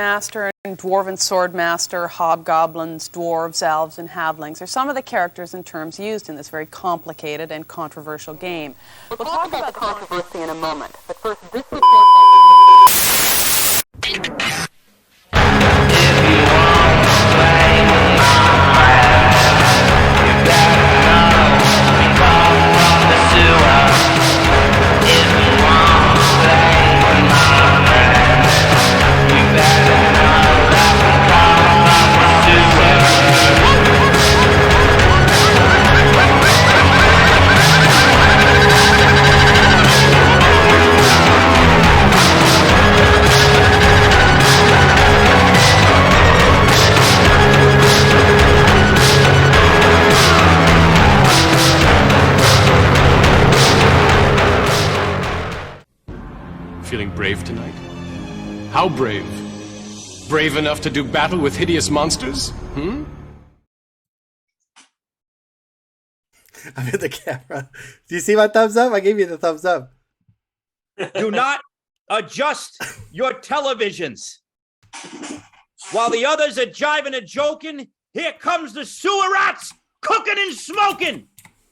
Master and Dwarven Sword Master, hobgoblins, dwarves, elves, and halflings are some of the characters and terms used in this very complicated and controversial game. We'll talk about the controversy in a moment, but first, this report by... Feeling brave tonight? How brave? Brave enough to do battle with hideous monsters? I'm in the camera. Do you see my thumbs up? I gave you the thumbs up. Do not adjust your televisions. While the others are jiving and joking, here comes the sewer rats cooking and smoking.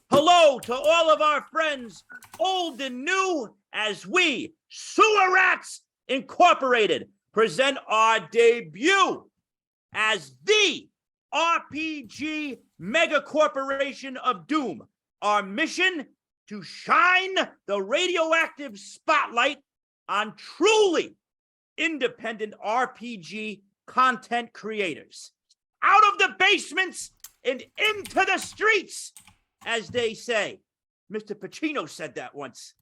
Hello to all of our friends, old and new, as we, Sewer Rats Incorporated, present our debut as the RPG mega corporation of doom. Our mission to shine the radioactive spotlight on truly independent RPG content creators. Out of the basements and into the streets, as they say. Mr. Pacino said that once.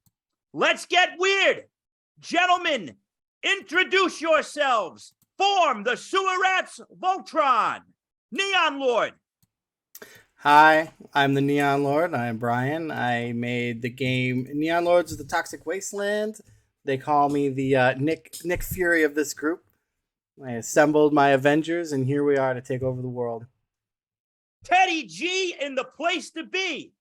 Let's get weird. Gentlemen, introduce yourselves. Form the Sewer Rats Voltron. Neon Lord. Hi, I'm the Neon Lord. I'm Brian. I made the game Neon Lords of the Toxic Wasteland. They call me the Nick Fury of this group. I assembled my Avengers, and here we are to take over the world. Teddy G in the place to be.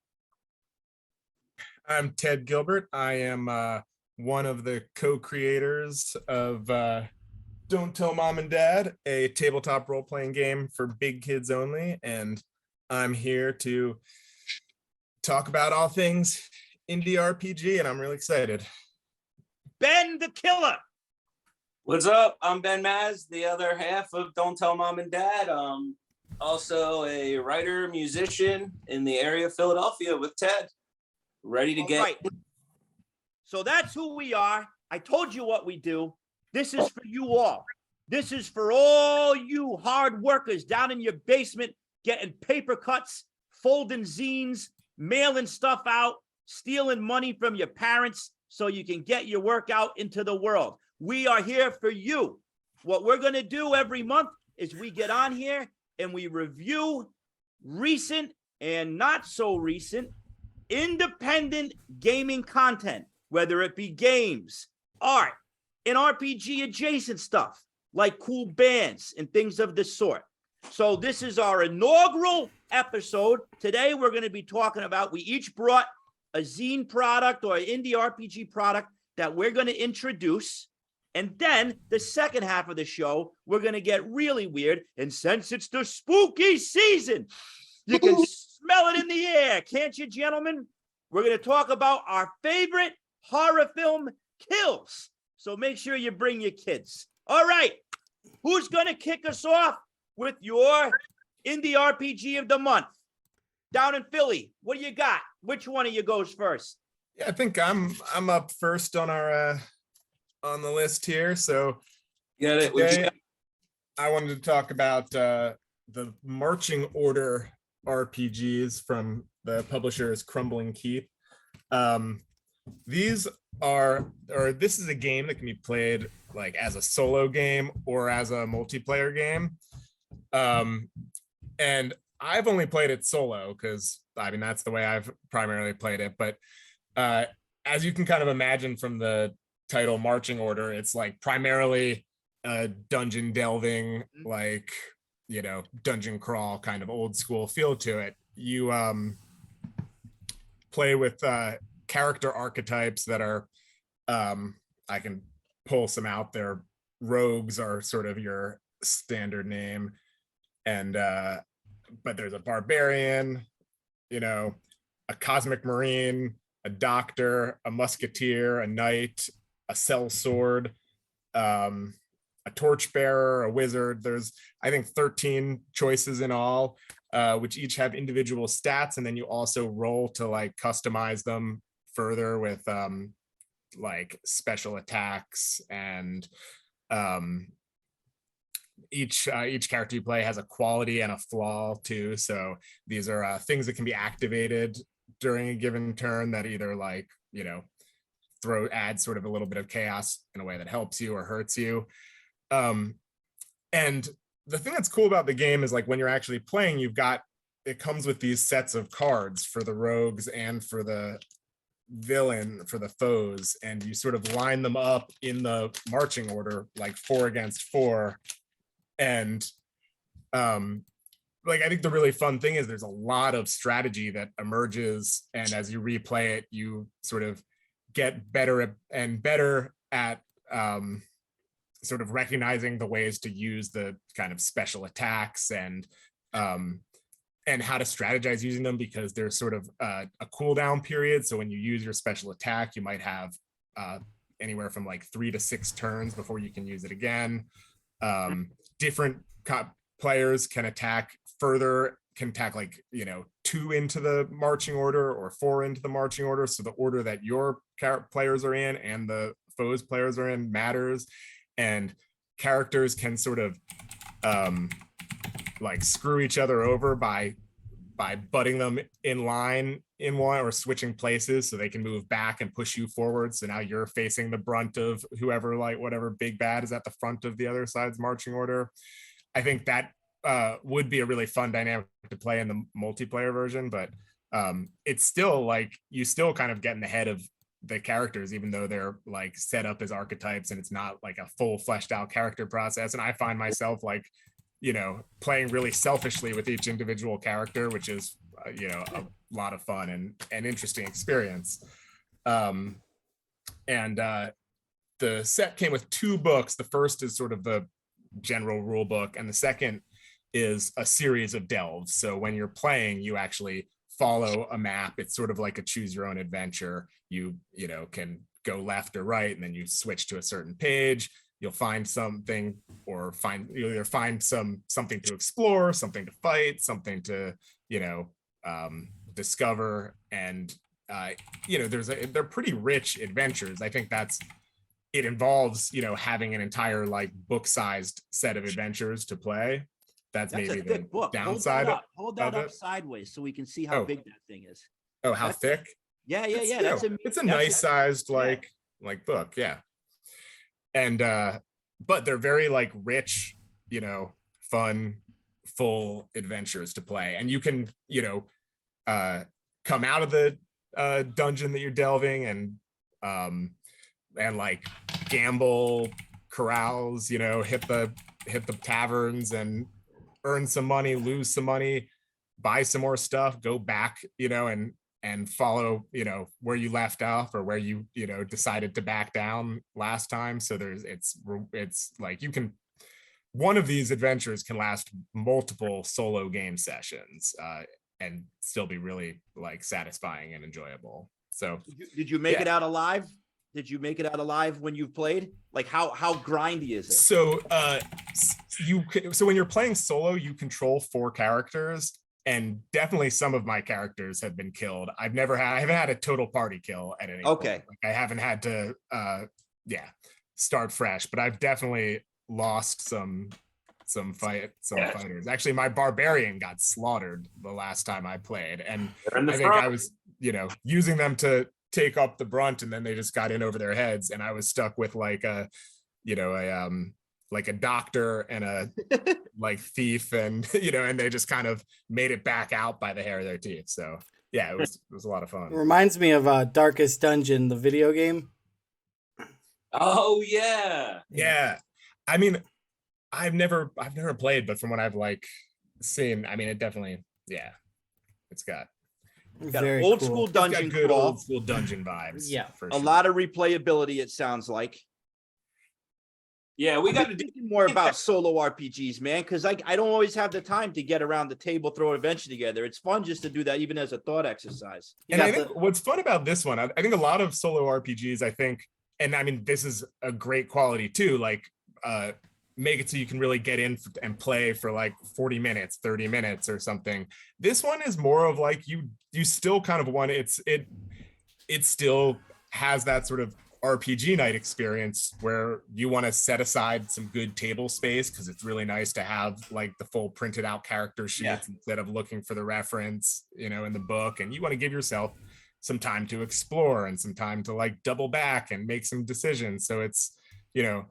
I'm Ted Gilbert. I am one of the co-creators of Don't Tell Mom and Dad, a tabletop role-playing game for big kids only, and I'm here to talk about all things indie RPG, and I'm really excited. Ben the Killer. What's up? I'm Ben Maz, the other half of Don't Tell Mom and Dad. Also a writer, musician in the area of Philadelphia with Ted. Ready to get... Right. So that's who we are. I told you what we do. This is for you all. This is for all you hard workers down in your basement getting paper cuts, folding zines, mailing stuff out, stealing money from your parents so you can get your work out into the world. We are here for you. What we're going to do every month is we get on here and we review recent and not so recent independent gaming content, whether it be games, art, and RPG adjacent stuff like cool bands and things of this sort. So this is our inaugural episode. Today we're going to be talking about, we each brought a zine product or an indie RPG product that we're going to introduce. And then the second half of the show, we're going to get really weird. And since it's the spooky season, you can smell it in the air, can't you, gentlemen? We're going to talk about our favorite horror film kills. So make sure you bring your kids. All right. Who's going to kick us off with your indie RPG of the month? Down in Philly, what do you got? Which one of you goes first? Yeah, I think I'm up first on our on the list here. So Get it? today, I wanted to talk about the marching order RPGs from the publishers Crumbling Keep. This is a game that can be played like as a solo game or as a multiplayer game. And I've only played it solo because I mean that's the way I've primarily played it. But as you can kind of imagine from the title Marching Order, it's like primarily a dungeon delving, like, you know, dungeon crawl kind of old school feel to it. You play with character archetypes that are I can pull some out there rogues are sort of your standard name, and but there's a barbarian, you know, a cosmic marine, a doctor, a musketeer, a knight, a sellsword, a torchbearer, a wizard. There's, I think, 13 choices in all, which each have individual stats, and then you also roll to like customize them further with like special attacks, and each character you play has a quality and a flaw too. So these are things that can be activated during a given turn that either like, you know, add sort of a little bit of chaos in a way that helps you or hurts you. And the thing that's cool about the game is like when you're actually playing, it comes with these sets of cards for the rogues and for the villain, for the foes, and you sort of line them up in the marching order, like 4 against 4. And like I think the really fun thing is there's a lot of strategy that emerges, and as you replay it, you sort of get better and better at sort of recognizing the ways to use the kind of special attacks and how to strategize using them, because there's sort of a cooldown period. So when you use your special attack, you might have anywhere from like 3 to 6 turns before you can use it again. Different players can attack further, can attack like, you know, 2 into the marching order or 4 into the marching order. So the order that your players are in and the foes players are in matters. And characters can sort of like screw each other over by butting them in line in one, or switching places so they can move back and push you forward. So now you're facing the brunt of whoever, like whatever big bad is at the front of the other side's marching order. I think that would be a really fun dynamic to play in the multiplayer version, but it's still like you still kind of get in the head of the characters, even though they're like set up as archetypes and it's not like a full fleshed out character process. And I find myself like, you know, playing really selfishly with each individual character, which is, you know, a lot of fun and an interesting experience. And the set came with 2 books. The first is sort of the general rule book, and the second is a series of delves. So when you're playing, you actually follow a map. It's sort of like a choose your own adventure. You know, can go left or right, and then you switch to a certain page. You'll find something, or you'll either find something to explore, something to fight, something to, you know, discover. And you know, they're pretty rich adventures. I think it involves, you know, having an entire like book-sized set of adventures to play. That's maybe the book. downside. Hold that of up it. sideways so we can see how big that thing is. Oh, how thick? Yeah. It's a nice sized like book, yeah. And but they're very like rich, you know, fun, full adventures to play. And you can, you know, come out of the dungeon that you're delving and like gamble, carouse, you know, hit the taverns and earn some money, lose some money, buy some more stuff, go back, you know, and follow, you know, where you left off or where you know, decided to back down last time. So it's like one of these adventures can last multiple solo game sessions and still be really like satisfying and enjoyable. So did you make it out alive? Did you make it out alive when you've played? Like how grindy is it? So so when you're playing solo, you control 4 characters, and definitely some of my characters have been killed. I haven't had a total party kill at any point. Like, I haven't had to start fresh, but I've definitely lost some fighters. Actually, my barbarian got slaughtered the last time I played, and I think I was, you know, using them to take up the brunt, and then they just got in over their heads, and I was stuck with like a, you know, like a doctor and a like thief, and you know, and they just kind of made it back out by the hair of their teeth. So yeah, it was a lot of fun. It reminds me of Darkest Dungeon, the video game. Oh yeah. Yeah. I mean, I've never played, but from what I've like seen, I mean, it definitely, yeah, it's got Very old cool. school it's got dungeon good crawl. old school dungeon vibes. Yeah. for A sure. lot of replayability, it sounds like. Yeah, we got to do. thinking more about solo RPGs, man, because I don't always have the time to get around the table, throw an adventure together. It's fun just to do that, even as a thought exercise. You And I got think what's fun about this one, I think a lot of solo RPGs, I think, and I mean, this is a great quality too, like make it so you can really get in and play for like 40 minutes, 30 minutes or something. This one is more of like, you still kind of want it still has that sort of RPG night experience where you want to set aside some good table space because it's really nice to have like the full printed out character sheets instead of looking for the reference, you know, in the book. And you want to give yourself some time to explore and some time to like double back and make some decisions. So it's, you know,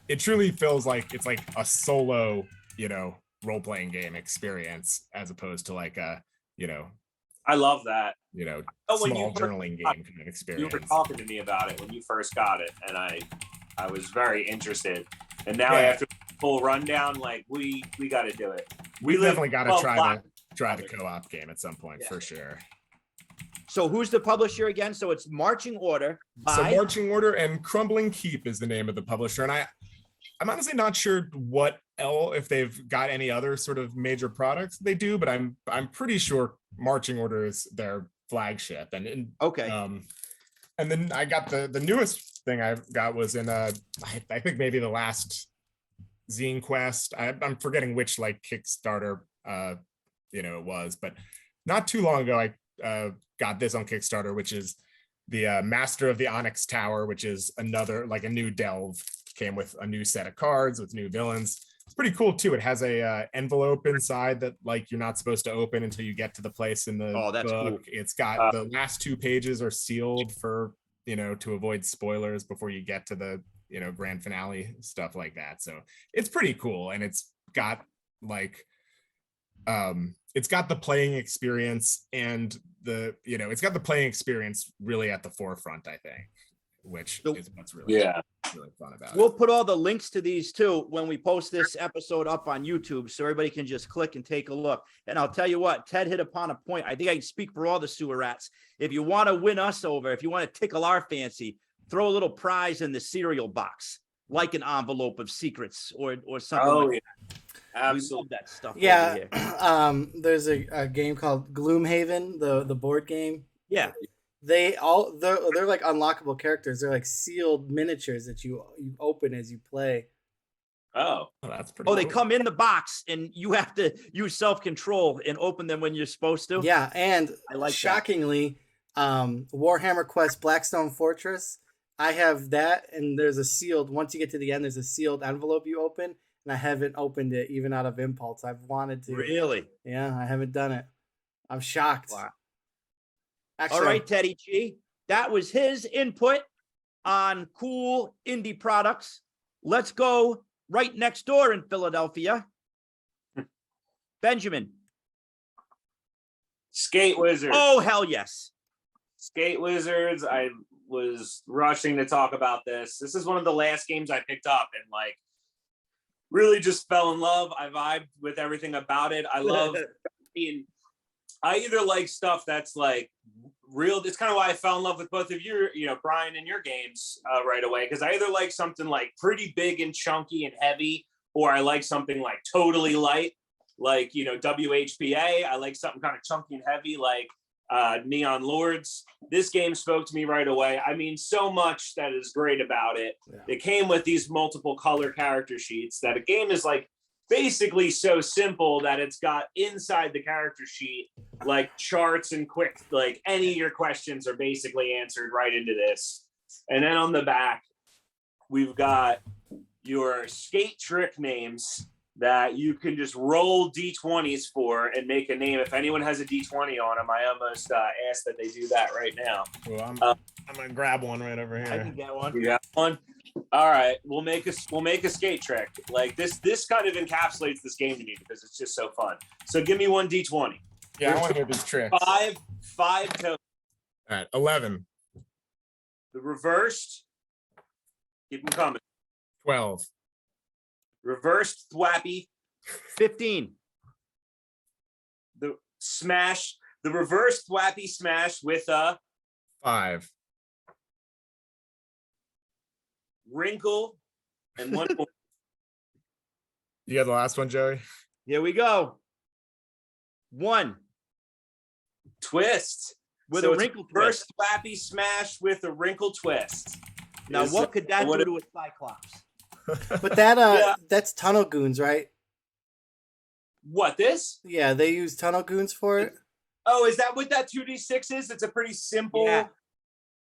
it truly feels like it's like a solo, you know, role-playing game experience as opposed to like a, you know, I love that. you know, Oh, when small you journaling game kind of You experience. were talking to me about it when you first got it, and I was very interested. And now Yeah. after the full rundown, like we got to do it. We live definitely got to 12 try blocks. the co-op game at some point for sure. So who's the publisher again? So it's Marching Order So by Marching Order and Crumbling Keep is the name of the publisher, and I'm honestly not sure if they've got any other sort of major products they do, but I'm pretty sure Marching Order is their flagship. And okay. and then I got the newest thing I got was in I think maybe the last Zine Quest. I'm forgetting which like Kickstarter you know it was, but not too long ago I got this on Kickstarter, which is the Master of the Onyx Tower, which is another like a new delve. Came with a new set of cards with new villains. It's pretty cool too. It has a envelope inside that like you're not supposed to open until you get to the place in the that's book. cool. It's got the last 2 pages are sealed for, you know, to avoid spoilers before you get to the, you know, grand finale, stuff like that. So it's pretty cool. And it's got like it's got the playing experience and it's got the playing experience really at the forefront, I think, which is what's really fun about We'll it. put all the links to these too when we post this episode up on YouTube, so everybody can just click and take a look. And I'll tell you what, Ted hit upon a point. I think I can speak for all the sewer rats. If you want to win us over, if you want to tickle our fancy, throw a little prize in the cereal box, like an envelope of secrets or something. Oh, like yeah. that. We Absolutely. love that stuff. over Yeah, here. there's a game called Gloomhaven, the board game. Yeah. They're like unlockable characters. They're like sealed miniatures that you open as you play. Oh, That's pretty Oh, they cool. come in the box and you have to use self-control and open them when you're supposed to. Yeah, and I like that. shockingly, Warhammer Quest Blackstone Fortress, I have that, and there's a sealed, once you get to the end, there's a sealed envelope you open, and I haven't opened it even out of impulse. I've wanted to. Really? Yeah, I haven't done it. I'm shocked. Wow. Actually, All right, Teddy G. That was his input on cool indie products. Let's go right next door in Philadelphia. Benjamin. Skate Wizards. Oh, hell yes. Skate Wizards. I was rushing to talk about this. This is one of the last games I picked up and like really just fell in love. I vibed with everything about it. I love being, I either like stuff that's like real. It's kind of why I fell in love with both of your, you know, Brian and your games right away. Cause I either like something like pretty big and chunky and heavy, or I like something like totally light, like, you know, WHPA. I like something kind of chunky and heavy, like Neon Lords. This game spoke to me right away. I mean, so much that is great about it. Yeah. It came with these multiple color character sheets that a game is like basically so simple that it's got inside the character sheet like charts and quick, like any of your questions are basically answered right into this. And then on the back, we've got your skate trick names that you can just roll D20s for and make a name. If anyone has a D20 on them, I almost ask that they do that right now. Well, I'm gonna grab one right over I here. can get one. You got one? All right, we'll make a skate trick. Like this kind of encapsulates this game to me because it's just so fun. So give me one D20. Yeah, I want to hear these tricks. Five tokens. All right, 11, The reversed, keep them coming. 12, Reversed thwappy, 15. the reversed thwappy smash with a 5, wrinkle and one more. You got the last one, Joey? Here we go. 1 Twist. with So a it's wrinkle First twist. flappy smash with a wrinkle twist. Now, Is, what could that what do it- to a Cyclops? But that Yeah. that's Tunnel Goons, right? What, this? Yeah, they use Tunnel Goons for it. Oh, is that what that 2d6 is? It's a pretty simple. Yeah.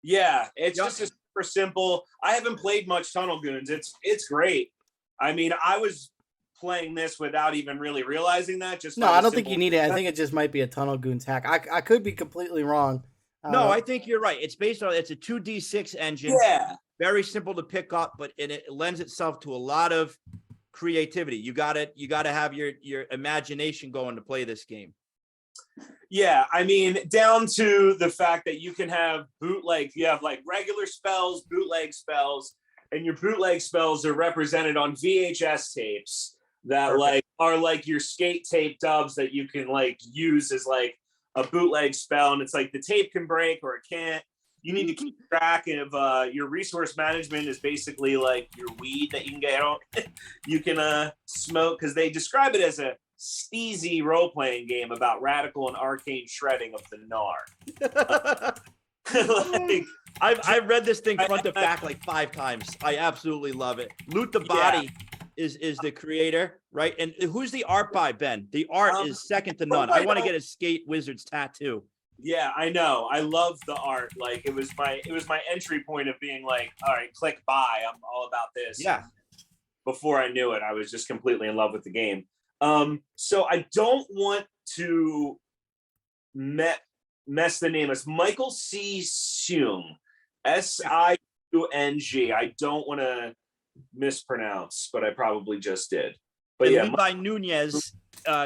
Yeah, it's Yep. just a super simple. I haven't played much Tunnel Goons. It's great. I mean, I was playing this without even really realizing that. Just No, by the I don't think simple- you need it. I think it just might be a Tunnel Goons hack. I could be completely wrong. No, I think you're right. It's based on it's a 2d6 engine. Yeah, Very simple to pick up, but it lends itself to a lot of creativity. You got to have your imagination going to play this game. yeah. I mean, down to the fact that you can have bootleg. You have like regular spells, bootleg spells, and your bootleg spells are represented on VHS tapes that Perfect. like are like your skate tape dubs that you can like use as like a bootleg spell, and it's like the tape can break or it can't. You need to keep track of your resource management is basically like your weed that you can get on. You can smoke, because they describe it as a steezy role-playing game about radical and arcane shredding of the gnar. Like, I've read this thing front to back like 5 times. I absolutely love it. Loot the Body is the creator, right? And who's the art by, Ben? The art is second to none. I want to get a Skate Wizards tattoo. yeah, I know. I love the art. Like it was my entry point of being like, all right, click buy. I'm all about this. Yeah. Before I knew it, I was just completely in love with the game. So I don't want to mess the name. It's Michael C. Seung, Siung. I don't want to mispronounce, but I probably just did. But And yeah, Levi Nunez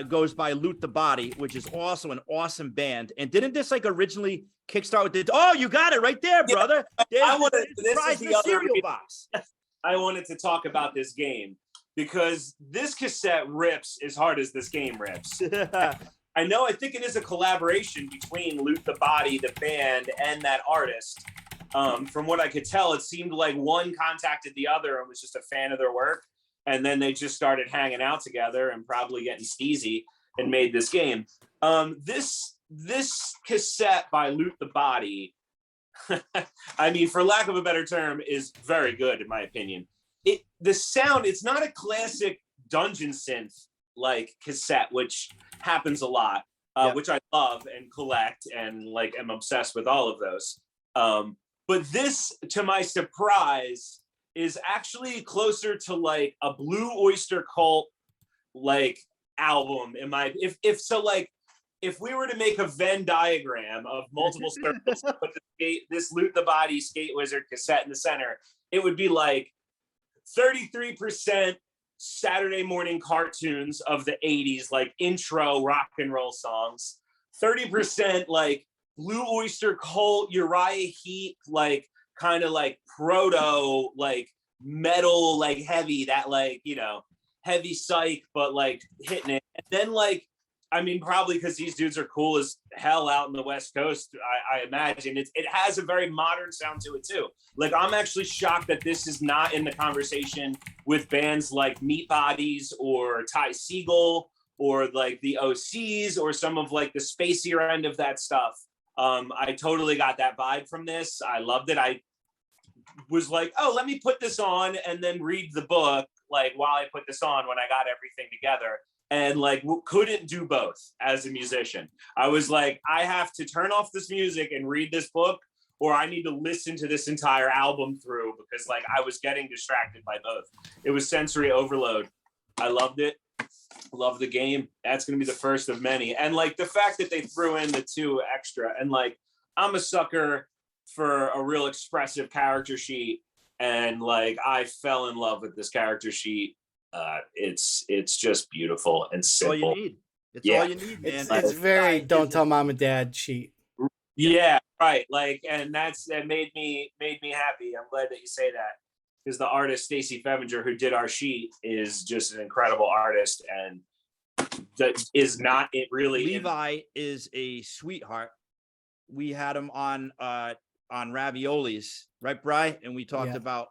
goes by Loot the Body, which is also an awesome band. And didn't this like originally kickstart with the? Oh, you got it right there, Yeah, brother. I wanna- There's this is prize, the the other cereal reason. box. I wanted to talk about this game because this cassette rips as hard as this game rips. I think it is a collaboration between Loot the Body, the band, and that artist. From what I could tell, it seemed like one contacted the other and was just a fan of their work. And then they just started hanging out together and probably getting steezy and made this game. This cassette by Loot the Body, I mean, for lack of a better term, is very good in my opinion. The sound, it's not a classic dungeon synth like cassette, which happens a lot, Yeah. which I love and collect and like am obsessed with all of those. But this, to my surprise, is actually closer to like a Blue Oyster Cult like album in my if we were to make a Venn diagram of multiple circles, put this Loot the Body Skate Wizard cassette in the center, it would be like 33% Saturday morning cartoons of the 80s, like intro rock and roll songs, 30% like Blue Oyster Cult, Uriah Heep, like kind of like proto, like metal, like heavy, that like, you know, heavy psych, but like hitting it. And then like, I mean, probably because these dudes are cool as hell out in the West Coast, I imagine it has a very modern sound to it too. Like, I'm actually shocked that this is not in the conversation with bands like Meat Bodies or Ty Segall or like the OCs or some of like the spacier end of that stuff. I totally got that vibe from this. I loved it. I was like, oh, let me put this on and then read the book like while I put this on when I got everything together. And like couldn't do both as a musician. I was like, I have to turn off this music and read this book, or I need to listen to this entire album through because like I was getting distracted by both. It was sensory overload. I loved it. Love the game. That's gonna be the first of many. And like the fact that they threw in the 2 extra, and like I'm a sucker for a real expressive character sheet, and like I fell in love with this character sheet. It's just beautiful and That's all simple. you need. It's Yeah. all you need, man. It's very don't tell mom and dad sheet. Yeah, right. Like, and that made me happy. I'm glad that you say that, because the artist Stacy Fevinger, who did our sheet, is just an incredible artist, and that is not it really. Levi is a sweetheart. We had him on Raviolis, right, Bri? And we talked Yeah. about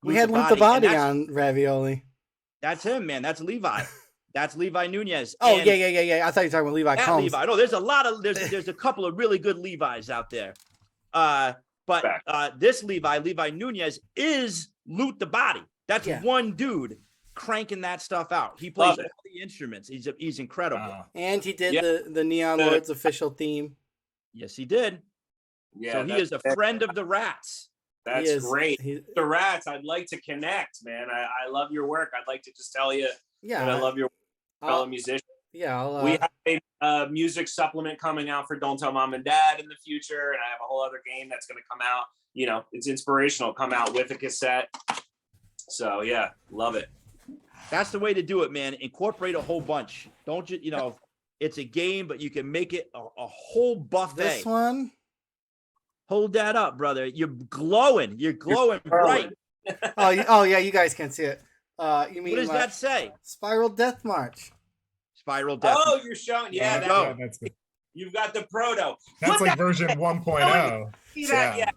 We had Loot the Body on Ravioli. That's him, man. That's Levi. That's Levi Nunez. Oh, And yeah. I thought you were talking about Levi that Combs. Levi. No, there's a lot of there's a couple of really good Levi's out there. But this Levi Nunez is Loot the Body. That's one dude cranking that stuff out. He plays all the instruments. He's incredible. And he did the Neon Lords official theme. Yes, he did. Yeah, So he is a friend of the Rats. That's great. The Rats, I'd like to connect, man. I love your work. I'd like to just tell you that I love your fellow musician. Yeah, we have a music supplement coming out for Don't Tell Mom and Dad in the future, and I have a whole other game that's going to come out. You know, it's inspirational. Come out with a cassette. So yeah, love it. That's the way to do it, man. Incorporate a whole bunch. Don't you? You know, it's a game, but you can make it a whole buffet. This one. Hold that up, brother. You're glowing. You're glowing bright. Oh yeah, you guys can see it. You mean what does that say? Spiral Death March. Spiral Death. Oh, you're showing. Yeah, that's good. You've got the proto. That's like version 1.0. See that? Yeah.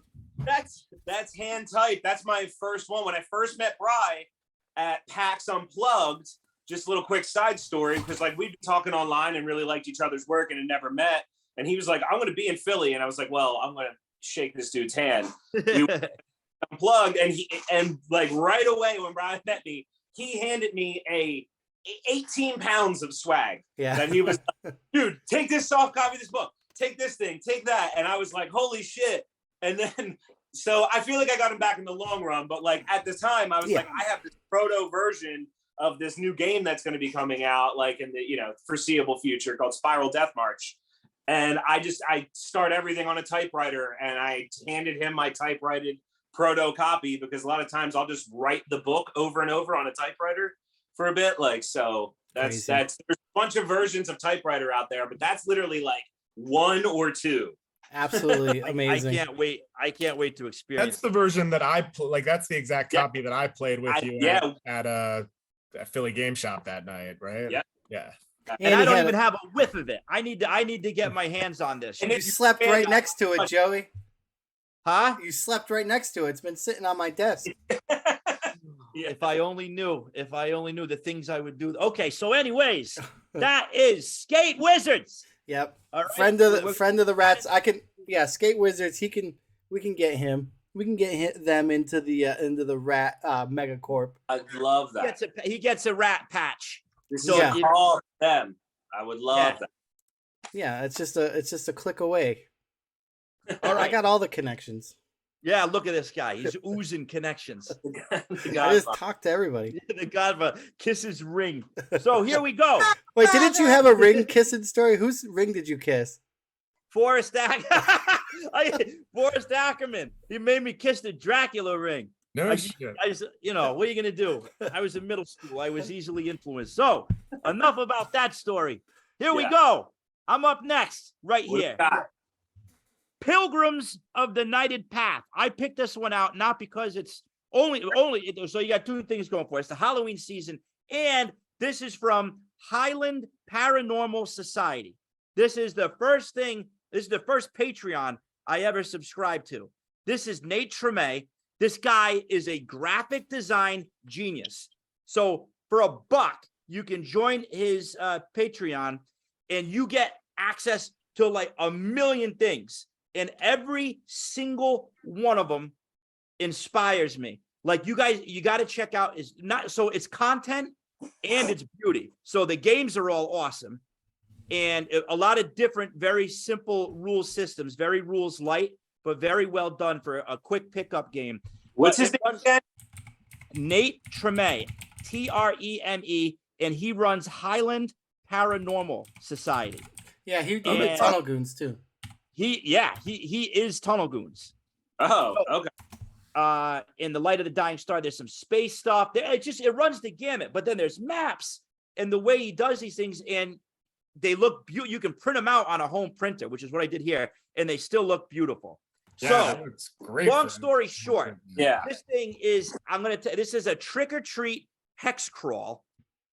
That's hand typed. That's my first one. When I first met Bri at PAX Unplugged, just a little quick side story, because like we'd been talking online and really liked each other's work and had never met. And he was like, I'm going to be in Philly. And I was like, well, I'm going to shake this dude's hand. We Unplugged, and like right away when Brian met me, he handed me 18 pounds of swag. Yeah. And he was like, dude, take this soft copy of this book. Take this thing, take that. And I was like, holy shit. And then, so I feel like I got him back in the long run. But like at the time, I was like, I have this proto version of this new game that's going to be coming out like in the, you know, foreseeable future called Spiral Death March. And I start everything on a typewriter, and I handed him my typewritten proto copy because a lot of times I'll just write the book over and over on a typewriter for a bit. Like, so that's there's a bunch of versions of typewriter out there, but that's literally like 1 or 2. Absolutely amazing. I can't wait to experience. That's the version that that's the exact copy that I played with you at Philly Game Shop that night, right? Yeah. And I don't even have a whiff of it. I need to get my hands on this. And you slept right next to it, Joey. Huh? You slept right next to it. It's been sitting on my desk. If I only knew the things I would do. Okay, so anyways, that is Skate Wizards. Yep. All right. Friend of the Rats. Skate Wizards. We can get him. We can get them into the Rat Megacorp. I'd love that. He gets a rat patch. This is a call to them. I would love that. Yeah, it's just a click away. All right. I got all the connections. Yeah, look at this guy. He's oozing connections. I just talk to everybody. The Godfather. Kiss his ring. So here we go. Wait, didn't you have a ring kissing story? Whose ring did you kiss? Forrest Ackerman. He made me kiss the Dracula ring. No shit. You know, what are you going to do? I was in middle school. I was easily influenced. So enough about that story. Here we go. I'm up next right here. Pilgrims of the Knighted Path. I picked this one out not because it's only so you got two things going for it. It's the Halloween season, and this is from Highland Paranormal Society. This is the first Patreon I ever subscribed to. This is Nate Treme. This guy is a graphic design genius. So for $1, you can join his Patreon, and you get access to like 1 million things. And every single one of them inspires me. Like you guys, you got to check out it's content and it's beauty. So the games are all awesome. And a lot of different, very simple rule systems, very rules light, but very well done for a quick pickup game. What's his name again? Nate Treme, Treme, and he runs Highland Paranormal Society. Yeah, he did Tunnel Goons too. He is Tunnel Goons. Oh, okay. In the Light of the Dying Star, there's some space stuff. It runs the gamut. But then there's maps and the way he does these things, and they look beautiful. You can print them out on a home printer, which is what I did here, and they still look beautiful. Yeah, so, great long story short, yeah, this thing is this is a trick or treat hex crawl,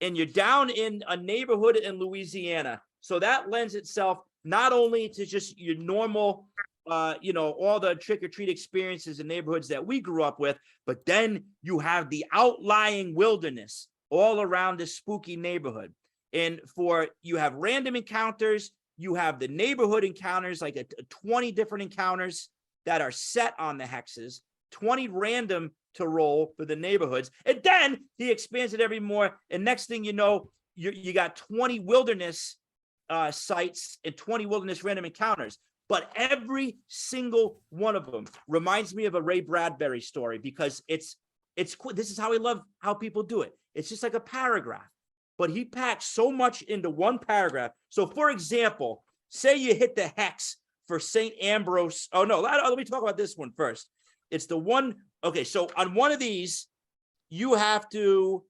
and you're down in a neighborhood in Louisiana. So that lends itself not only to just your normal, all the trick-or-treat experiences in neighborhoods that we grew up with, but then you have the outlying wilderness all around this spooky neighborhood. And you have random encounters, you have the neighborhood encounters, like 20 different encounters that are set on the hexes, 20 random to roll for the neighborhoods. And then he expands it every more. And next thing you know, you got 20 wilderness sites and 20 wilderness random encounters. But every single one of them reminds me of a Ray Bradbury story, because it's this is how I love how people do it. It's just like a paragraph, but he packs so much into one paragraph. So for example, say you hit the hex for St. Ambrose. Oh no, let me talk about this one first. It's the one. Okay, so on one of these, you have to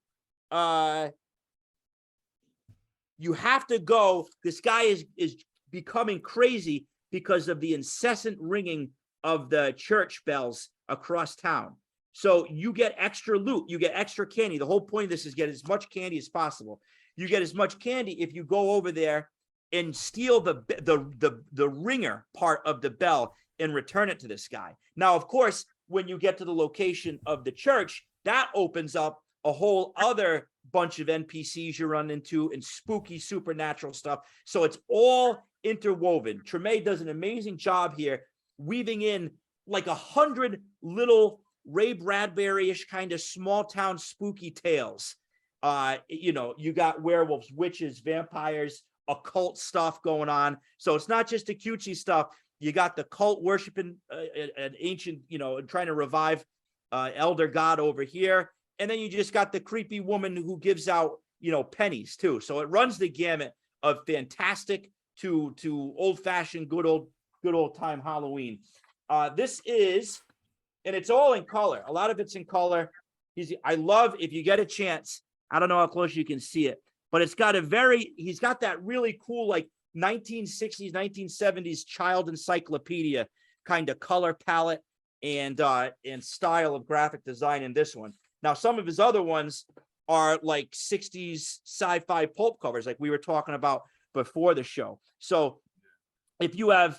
go. This guy is becoming crazy because of the incessant ringing of the church bells across town. So you get extra loot, you get extra candy. The whole point of this is get as much candy as possible. You get as much candy if you go over there and steal the ringer part of the bell and return it to this guy. Now, of course, when you get to the location of the church, that opens up a whole other bunch of NPCs you run into and spooky supernatural stuff. So it's all interwoven. Treme does an amazing job here, weaving in like 100 little Ray Bradbury-ish kind of small town spooky tales. You got werewolves, witches, vampires, occult stuff going on. So it's not just the cutesy stuff. You got the cult worshiping an ancient, trying to revive elder god over here. And then you just got the creepy woman who gives out, pennies too. So it runs the gamut of fantastic to old-fashioned, good old time Halloween. This is, and it's all in color. A lot of it's in color. I love, if you get a chance, I don't know how close you can see it, but he's got that really cool, like 1960s, 1970s child encyclopedia kind of color palette and style of graphic design in this one. Now, some of his other ones are like 60s sci-fi pulp covers, like we were talking about before the show. So if you are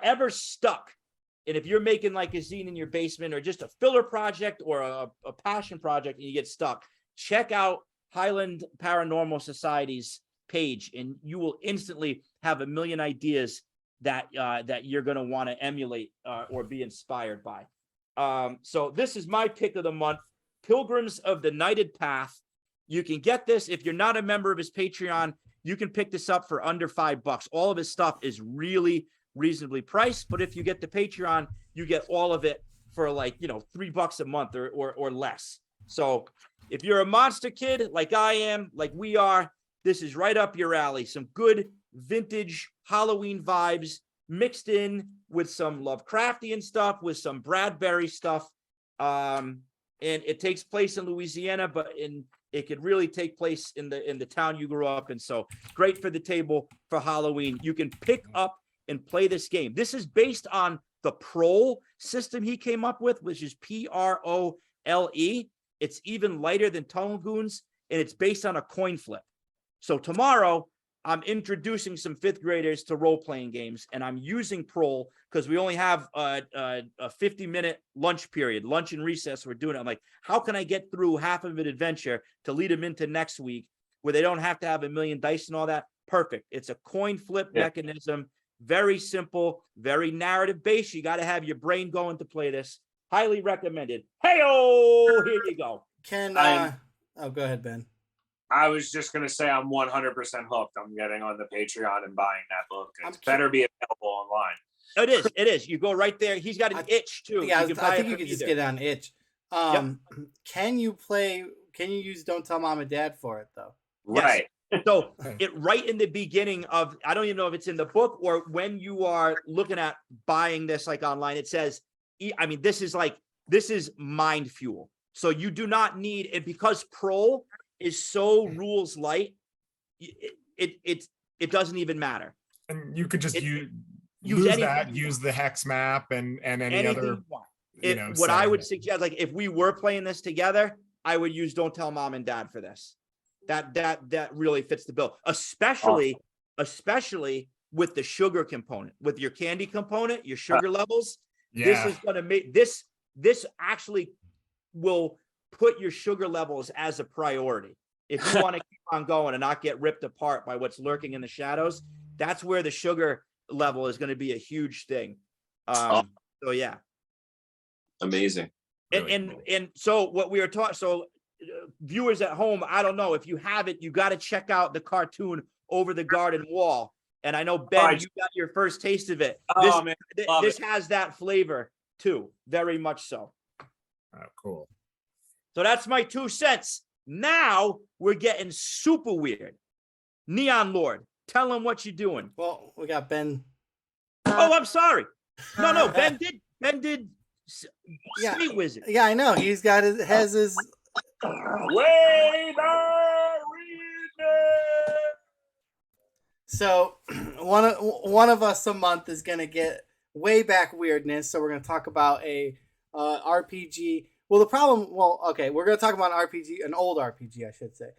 ever stuck, and if you're making like a zine in your basement or just a filler project or a passion project and you get stuck, check out Highland Paranormal Society's page, and you will instantly have a million ideas that you're going to want to emulate or be inspired by. So this is my pick of the month, Pilgrims of the Knighted Path. You can get this if you're not a member of his Patreon. You can pick this up for under $5. All of his stuff is really reasonably priced, but if you get the Patreon, you get all of it for like $3 a month or less. So if you're a monster kid like I am, like we are, this is right up your alley. Some good vintage Halloween vibes mixed in with some Lovecraftian stuff, with some Bradbury stuff. And it takes place in Louisiana, but it could really take place in the town you grew up in. So great for the table for Halloween. You can pick up and play this game. This is based on the Prole system he came up with, which is Prole. It's even lighter than Tunnel Goons, and it's based on a coin flip. So tomorrow, I'm introducing some fifth graders to role-playing games, and I'm using Prole because we only have a 50-minute lunch period, lunch and recess. We're doing it. I'm like, how can I get through half of an adventure to lead them into next week where they don't have to have a million dice and all that? Perfect. It's a coin flip mechanism. Very simple, very narrative based. You got to have your brain going to play this. Highly recommended. Hey-oh, here you go. Go ahead, Ben. I was just going to say I'm 100% hooked. I'm getting on the Patreon and buying that book. It better be available online. It is. You go right there. He's got an itch, too. Yeah, I think you can just get it on itch. Yep. Can you use Don't Tell Mom and Dad for it, though? Right. Yes. So it right in the beginning of, I don't even know if it's in the book or when you are looking at buying this like online, it says, this is mind fuel. So you do not need it because Prole is so rules light. It doesn't even matter. And you could just use the hex map and any other. What I would suggest, like if we were playing this together, I would use Don't Tell Mom and Dad for this. That really fits the bill, especially with the sugar component, with your candy component, your sugar levels. Yeah. This is going to make this actually will put your sugar levels as a priority. If you want to keep on going and not get ripped apart by what's lurking in the shadows, that's where the sugar level is going to be a huge thing. So yeah. Amazing. And so what we are taught, so viewers at home, I don't know if you haven't, you got to check out the cartoon Over the Garden Wall. And I know, Ben, you got your first taste of it. Oh, man, This has that flavor too, very much so. Oh, cool. So that's my 2 cents. Now we're getting super weird. Neon Lord, tell them what you're doing. Well, we got Ben. Oh, I'm sorry. No, Ben did Yeah. Street Wizard. Yeah, I know. He's got his. Way So one of us a month is gonna get way back weirdness. So we're gonna talk about a RPG. Well, okay, we're gonna talk about an RPG, an old RPG, I should say.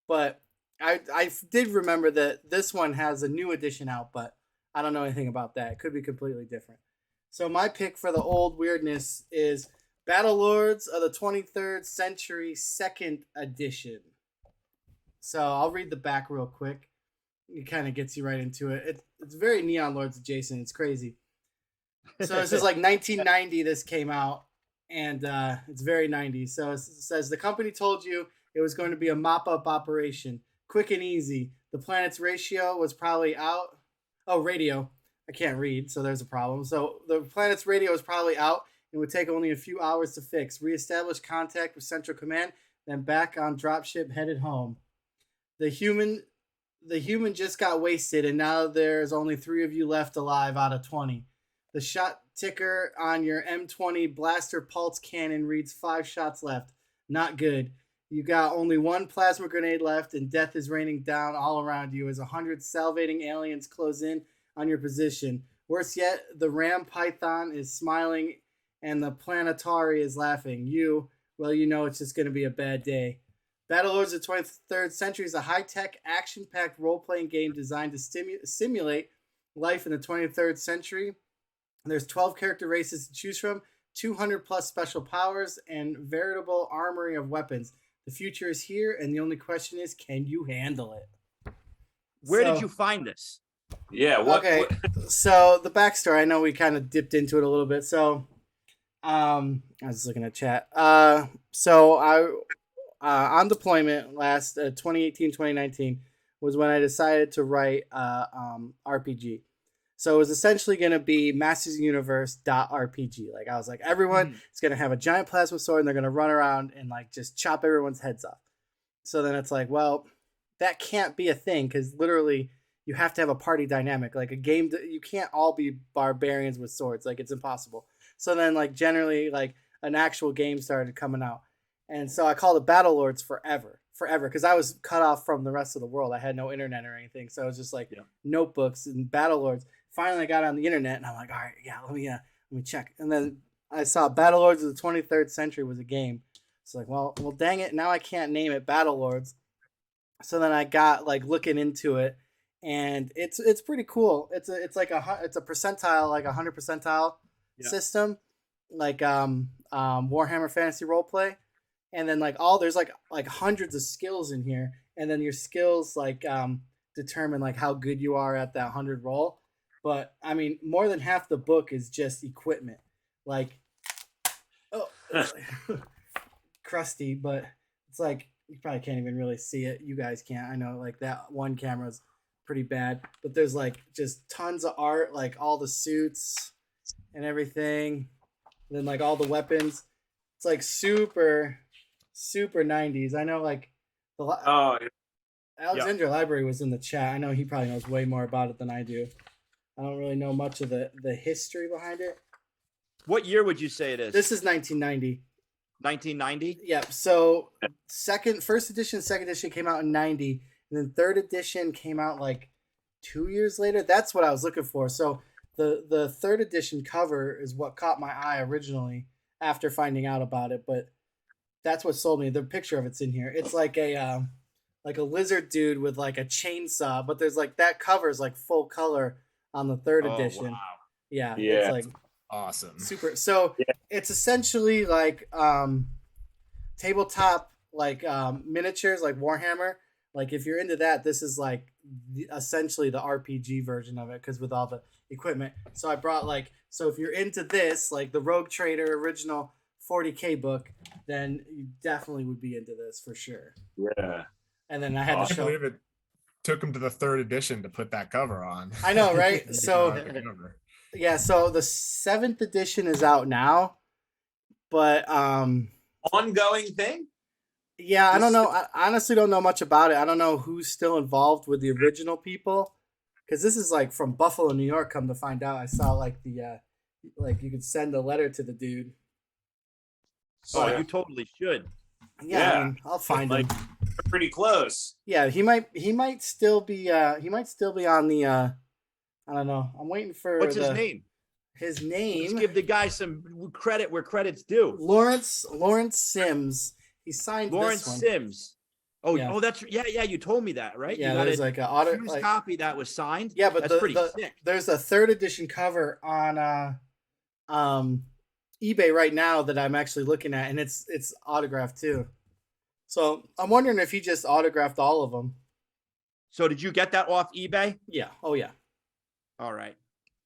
But I did remember that this one has a new edition out, but I don't know anything about that. It could be completely different. So my pick for the old weirdness is Battle Lords of the 23rd Century 2nd Edition. So I'll read the back real quick. It kind of gets you right into it. It's very Neon Lords adjacent. It's crazy. So this is like 1990 this came out, and it's very 90s. So it says, the company told you it was going to be a mop-up operation. Quick and easy. The planet's ratio was probably out. Oh, radio. I can't read, so there's a problem. So the planet's radio is probably out and would take only a few hours to fix. Reestablish contact with Central Command, then back on dropship headed home. The human just got wasted, and now there's only 3 of you left alive out of 20. The shot ticker on your M20 blaster pulse cannon reads 5 shots left. Not good. You got only 1 plasma grenade left, and death is raining down all around you as 100 salivating aliens close in on your position. Worse yet, the Ram Python is smiling, and the Planetary is laughing. Well, you know it's just going to be a bad day. Battle Lords of the 23rd Century is a high-tech, action-packed role-playing game designed to simulate life in the 23rd century. There's 12 character races to choose from, 200-plus special powers, and veritable armory of weapons. The future is here, and the only question is, can you handle it? Where did you find this? Yeah. Okay, so the backstory, I know we kind of dipped into it a little bit. So, I was just looking at chat. So I on deployment last 2018, 2019 was when I decided to write RPG. So it was essentially going to be Masters Universe .rpg. Like I was like, everyone is going to have a giant plasma sword and they're going to run around and like just chop everyone's heads off. So then it's like, well, that can't be a thing because literally you have to have a party dynamic. Like a game, you can't all be barbarians with swords. Like it's impossible. So then like generally like an actual game started coming out. And so I called it Battle Lords forever, because I was cut off from the rest of the world. I had no internet or anything. So it was just like notebooks and Battle Lords. Finally, I got on the internet and I'm like, all right, yeah, let me check. And then I saw Battle Lords of the 23rd Century was a game. It's like, well, dang it. Now I can't name it Battle Lords. So then I got like looking into it, and it's pretty cool. It's a percentile, like 100 percentile system, like Warhammer Fantasy Roleplay. And then like there's like hundreds of skills in here, and then your skills like determine like how good you are at that 100 roll. But I mean, more than half the book is just equipment, like crusty, but it's like you probably can't even really see it. You guys can't. I know like that one camera's pretty bad, but there's like just tons of art, like all the suits and everything. And then like all the weapons. It's like super 90s. I know like Alexandria Library was in the chat. I know he probably knows way more about it than I do. I don't really know much of the history behind it. What year would you say it is? This is 1990. 1990? Yep. So first edition, second edition came out in 90, and then third edition came out like 2 years later. That's what I was looking for. So the third edition cover is what caught my eye originally after finding out about it, but that's what sold me. The picture of it's in here. It's like a lizard dude with like a chainsaw, but there's like that cover is like full color on the third edition. Wow. Yeah. Yeah. It's like Awesome. super. So it's essentially like tabletop like miniatures, like Warhammer. Like if you're into that, this is like essentially the RPG version of it because with all the equipment. So I brought like so if you're into this, like the Rogue Trader original 40K book, then you definitely would be into this for sure. Yeah. And then I had I to can't show. believe it took him to the 3rd edition to put that cover on. I know, right? So Cover. yeah, so the 7th edition is out now, but Ongoing thing. yeah, I don't know. I honestly don't know much about it. I don't know who's still involved with the original people, because this is like from Buffalo, New York. Come to find out, I saw like the like you could send a letter to the dude. Oh, you totally should. Yeah, I mean, I'll find him. We're pretty close. Yeah, he might still be on the I don't know. I'm waiting for What's his name? His Let's name give the guy some credit where credit's due. Lawrence Sims. He signed Lawrence this one. Sims. Oh, Yeah. oh, that's yeah. You told me that, right? Yeah, you got there's a like an auto used like, copy that was signed. yeah, but that's pretty sick. there's a 3rd edition cover on eBay right now that I'm actually looking at, and it's autographed too. So I'm wondering if he just autographed all of them. So did you get that off eBay? Yeah. Oh yeah. All right.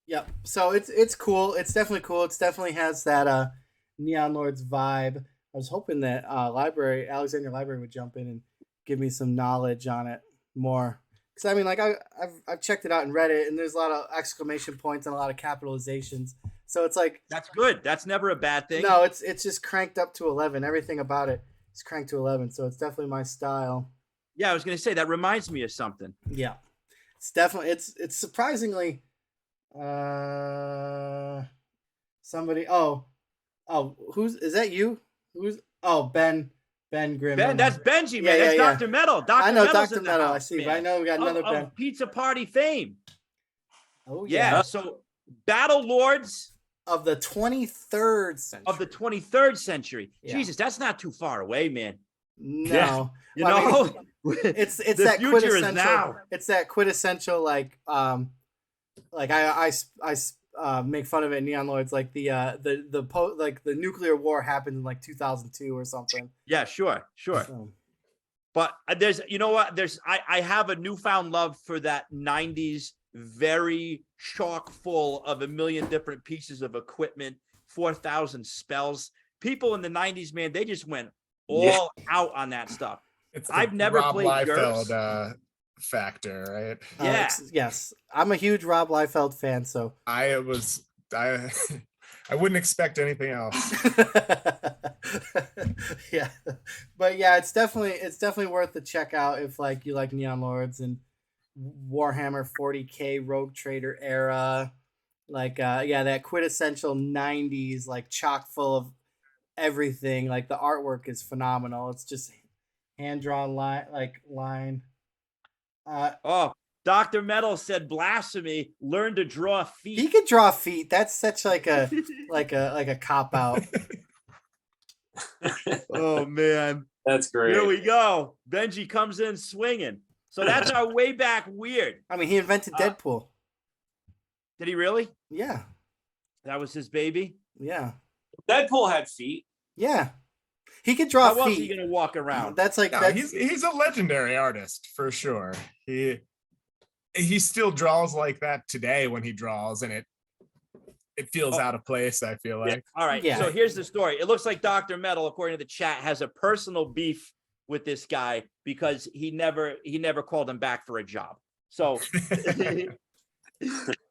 Yep. So it's cool. It's definitely cool. It's definitely has that Neon Lords vibe. I was hoping that Alexandria Library would jump in and give me some knowledge on it more. Because I mean, like I've checked it out and read it, and there's a lot of exclamation points and a lot of capitalizations. So it's like That's good. That's never a bad thing. no, it's just cranked up to 11. Everything about it is cranked to 11. So it's definitely my style. Yeah, I was gonna say that reminds me of something. Yeah, it's definitely it's surprisingly somebody. Oh, who's is that? You? Who's Ben Grimm? Ben, that's Benji, man. Yeah, That's yeah, Dr. Metal. Dr. I know Metal's Dr. in the Metal. I house, see, man. but I know we got another of Ben. Pizza Party fame. Oh Yeah. So Battle Lords of the 23rd century. of the 23rd century. Yeah. Jesus, that's not too far away, man. No, You Well, I know, mean, it's the that future is quintessential. now. It's that quintessential like I make fun of it in Neon Lords, like like the nuclear war happened in like 2002 or something. Yeah, sure. So, But there's, you know what? I have a newfound love for that 90s, very chock full of a million different pieces of equipment, 4,000 spells. People in the 90s, man, they just went all out on that stuff. It's the I've never Rob played Liefeld GURPS. factor, right? Yeah. yes, I'm a huge Rob Liefeld fan. So I wouldn't expect anything else. yeah, but yeah, it's definitely worth the check out if like you like Neon Lords and Warhammer 40K Rogue Trader era, like that quintessential 90s like chock full of everything. Like the artwork is phenomenal. It's just hand drawn line. Oh, Dr. Metal said blasphemy, learn to draw He feet. could draw feet. That's such like a like a cop out. Oh, man. That's great. Here we go. Benji comes in swinging. So that's our way back weird. I mean, he invented Deadpool. Did he really? Yeah, That was his baby? yeah, Deadpool had feet. yeah. He could draw How else are you feet. going to walk around? That's like No, that's he's a legendary artist for sure. He still draws like that today when he draws, and it feels out of place. I feel like. All right. Yeah. So here's the story. It looks like Dr. Metal, according to the chat, has a personal beef with this guy because he never called him back for a job. So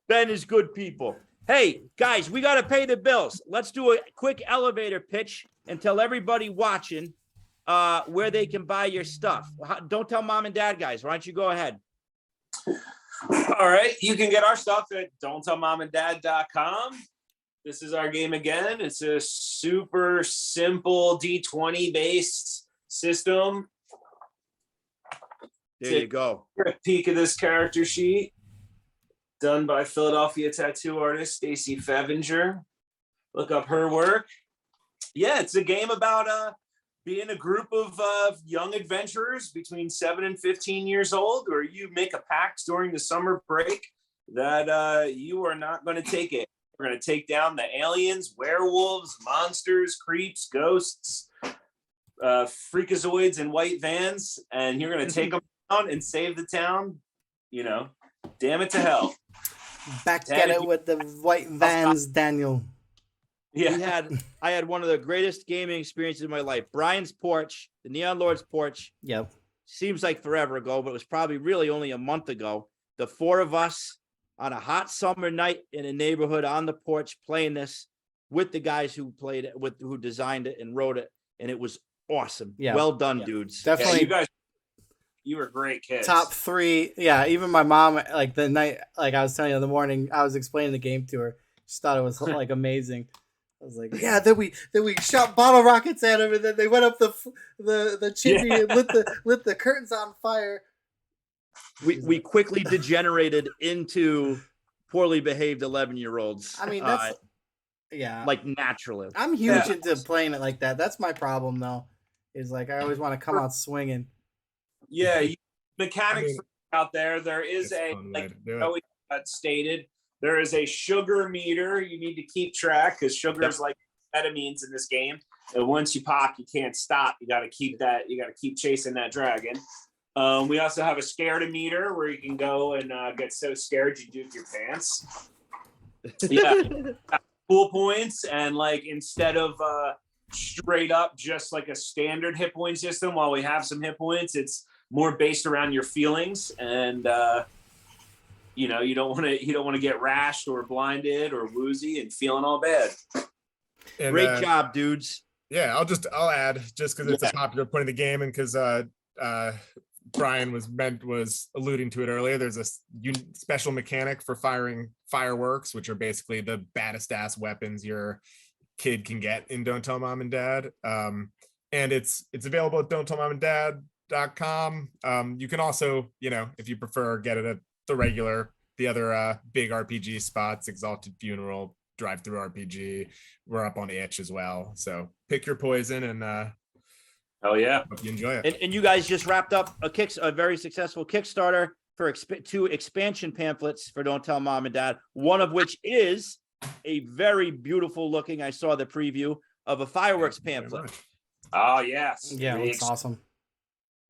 Ben is good people. Hey, guys, we got to pay the bills. Let's do a quick elevator pitch and tell everybody watching where they can buy your stuff. Don't tell mom and dad, guys. Why don't you go ahead? All right. You can get our stuff at don'ttellmomanddad.com. This is our game again. It's a super simple D20 based system. There you go. A peek of this character sheet done by Philadelphia tattoo artist Stacy Fevinger. Look up her work. Yeah, it's a game about being a group of young adventurers between 7 and 15 years old, where you make a pact during the summer break that you are not going to take it. We're going to take down the aliens, werewolves, monsters, creeps, ghosts, freakazoids in white vans, and you're gonna take them down and save the town. You know, damn it to hell. Back Ted, at it with the white vans, Daniel. Yeah. I had one of the greatest gaming experiences of my life. Brian's porch, the Neon Lords porch, Yep. seems like forever ago, but it was probably really only a month ago. The four of us on a hot summer night in a neighborhood on the porch playing this with the guys who played it, who designed it and wrote it, and it was awesome. Yeah. Well done, dudes. Yeah, Definitely you were great kids. top 3. Yeah, even my mom, like the night, like I was telling you in the morning, I was explaining the game to her. She thought it was like amazing. I was like, yeah. Then we shot bottle rockets at him, and then they went up the chimney and lit the curtains on fire. We quickly degenerated into poorly behaved 11-year-olds. I mean, that's yeah. like naturally. I'm huge into playing it like that. That's my problem, though. Is like I always want to come out swinging. Yeah, mechanics I mean, out there. There is it's a fun way like to do it. Joey stated. There is a sugar meter you need to keep track because sugar is like amphetamines in this game. And once you pop, you can't stop. You got to keep that. You got to keep chasing that dragon. We also have a scared-o-meter where you can go and get so scared you duke your pants. Yeah, cool points, and like instead of straight up just like a standard hit point system, while we have some hit points, it's more based around your feelings, and you know, you don't want to get rashed or blinded or woozy and feeling all bad. And, Great job, dudes. Yeah, I'll add just because it's a popular point of the game, and because Brian was alluding to it earlier. There's a special mechanic for firing fireworks, which are basically the baddest ass weapons your kid can get in Don't Tell Mom and Dad. And it's available at don'ttellmomandDad.com. You can also, you know, if you prefer, get it at the other big RPG spots, Exalted Funeral, Drive Through RPG. We're up on Itch as well. So pick your poison, and Oh yeah, hope you enjoy it. And you guys just wrapped up a very successful Kickstarter for 2 expansion pamphlets for Don't Tell Mom and Dad. One of which is a very beautiful looking. I saw the preview of a fireworks pamphlet. oh yes, Yeah, it looks awesome.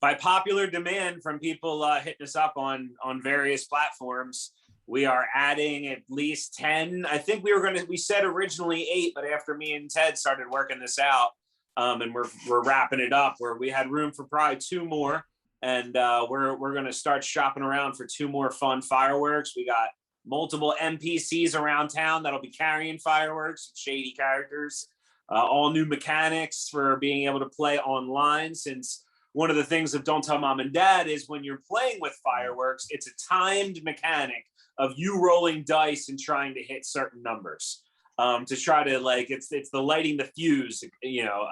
By popular demand from people hitting us up on various platforms, we are adding at least 10. I think we said originally 8, but after me and Ted started working this out, and we're wrapping it up, where we had room for probably 2 more, and we're going to start shopping around for 2 more fun fireworks. We got multiple NPCs around town that'll be carrying fireworks, shady characters, all new mechanics for being able to play online, since one of the things of Don't Tell Mom and Dad is when you're playing with fireworks, it's a timed mechanic of you rolling dice and trying to hit certain numbers. To try to, like, it's the lighting the fuse, you know,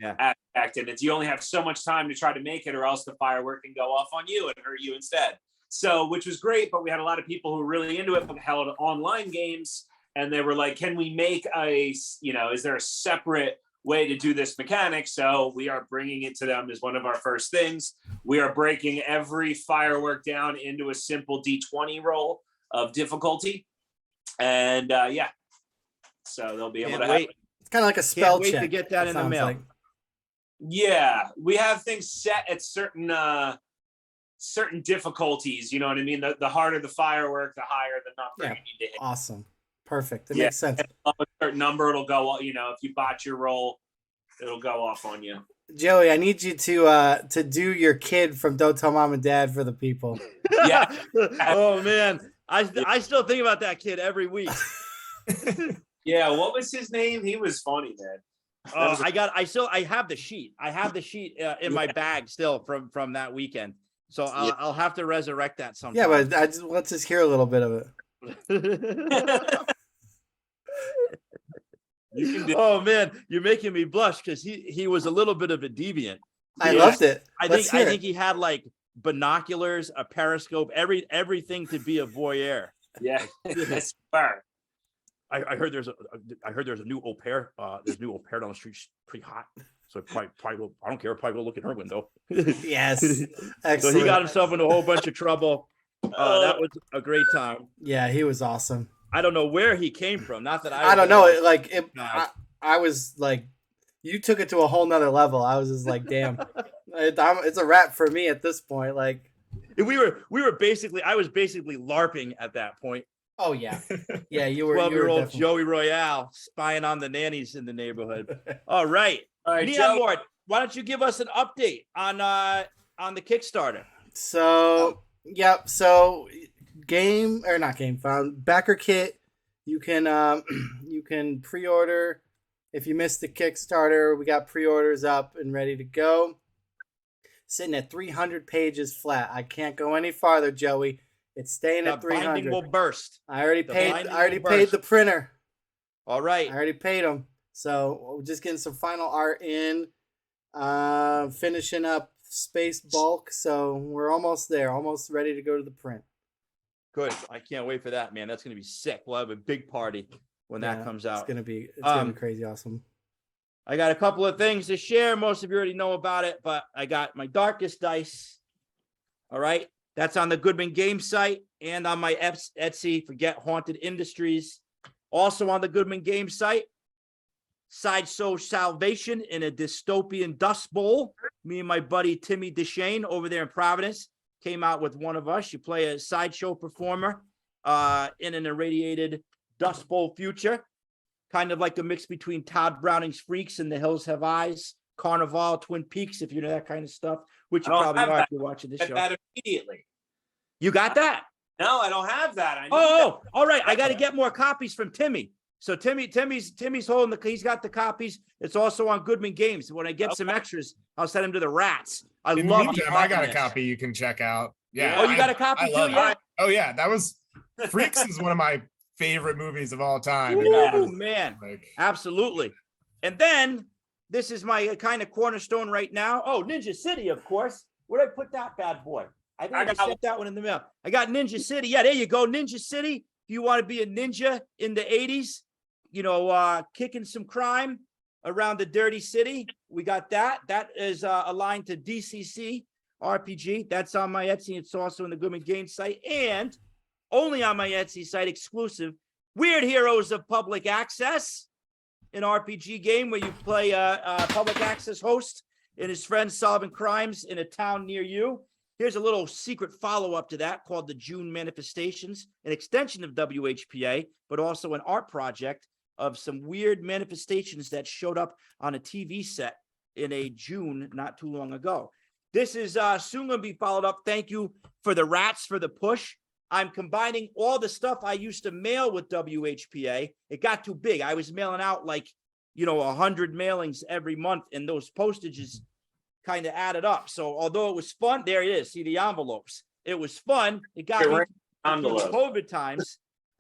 aspect, and it's you only have so much time to try to make it, or else the firework can go off on you and hurt you instead. So, which was great, but we had a lot of people who were really into it, but held online games, and they were like, "Can we make is there a separate way to do this mechanic?" So we are bringing it to them as one of our first things. We are breaking every firework down into a simple D20 roll of difficulty, and so they'll be able to have. It's kind of like a spell Can't wait check. to get that in the mail. Yeah, we have things set at certain difficulties. You know what I mean? The harder the firework, the higher the number you need to hit. Awesome. Perfect. That makes sense. Up a certain number, it'll go. You know, if you botch your roll, it'll go off on you. Joey, I need you to do your kid from Don't Tell Mom and Dad for the people. Yeah. Oh man, I still think about that kid every week. Yeah, what was his name? He was funny, man. I have the sheet. I have the sheet in my bag still from that weekend. So I'll have to resurrect that sometime. Yeah, but let's just hear a little bit of it. Oh man, you're making me blush because he was a little bit of a deviant. I loved it. I think he had like binoculars, a periscope, everything to be a voyeur. Yeah, that's fair. I heard there's a new au pair. There's a new au pair down the street. She's pretty hot. So probably will, I don't care. Probably will look in her window. Yes. Excellent. So he got himself into a whole bunch of trouble. That was a great time. Yeah, he was awesome. I don't know where he came from. Not that I don't know. Like I was like You took it to a whole nother level. I was just like, damn, it's a wrap for me at this point. Like, We were basically, I was basically LARPing at that point. oh yeah, yeah, you were 12-year-old definitely- Joey Royale spying on the nannies in the neighborhood. All right. All right, Neon Joe. Lord, why don't you give us an update on the Kickstarter? So yep. So game or not game found backer kit. You can you can pre-order. If you missed the Kickstarter, we got pre-orders up and ready to go. Sitting at 300 pages flat. I can't go any farther, Joey. It's staying The at binding 300. will burst. I already the paid. binding I already will paid burst. the printer. All right. I already paid him. So we're just getting some final art in. Finishing up space bulk. So we're almost there. Almost ready to go to the print. Good. I can't wait for that, man. That's gonna be sick. We'll have a big party when that Yeah, comes It's out. gonna be Um, crazy awesome. I got a couple of things to share. Most of you already know about it, but I got my Darkest Dice. All right. That's on the Goodman Game site and on my Etsy, Forget Haunted Industries. Also on the Goodman Game site, Sideshow Salvation in a Dystopian Dust Bowl. Me and my buddy Timmy Deshane over there in Providence came out with one of us. You play a sideshow performer in an irradiated Dust Bowl future. Kind of like a mix between Todd Browning's Freaks and The Hills Have Eyes, Carnival, Twin Peaks, if you know that kind of stuff, which you I don't probably have are that. if you're watching this Get show. that immediately. You got that? No, I don't have that. I need Oh, all right. I got to get more copies from Timmy. So Timmy's holding he's got the copies. It's also on Goodman Games. When I get some extras, I'll send them to the rats. I In the love meantime, the I got a artness. copy you can check out. Yeah. Oh, you got a copy too? love Yeah. it. Oh yeah, that was Freaks is one of my favorite movies of all time. and Ooh, that was, man. like, Absolutely. And then this is my kind of cornerstone right now. Oh, Ninja City, of course. Where'd I put that bad boy? I think I got sent that one in the mail. I got Ninja City. Yeah, there you go. Ninja City. If you want to be a ninja in the 80s, you know, kicking some crime around the dirty city, we got that. That is aligned to DCC RPG. That's on my Etsy. It's also in the Goodman Games site. And only on my Etsy site, exclusive, Weird Heroes of Public Access, an RPG game where you play a public access host and his friends solving crimes in a town near you. Here's a little secret follow-up to that called the June Manifestations, an extension of WHPA, but also an art project of some weird manifestations that showed up on a TV set in a June not too long ago. This is soon going to be followed up. Thank you for the rats for the push. I'm combining all the stuff I used to mail with WHPA. It got too big. I was mailing out like, 100 mailings every month, and those postages kind of added up. So although it was fun, there it is. See the envelopes. It was fun. It got me through envelope. COVID times.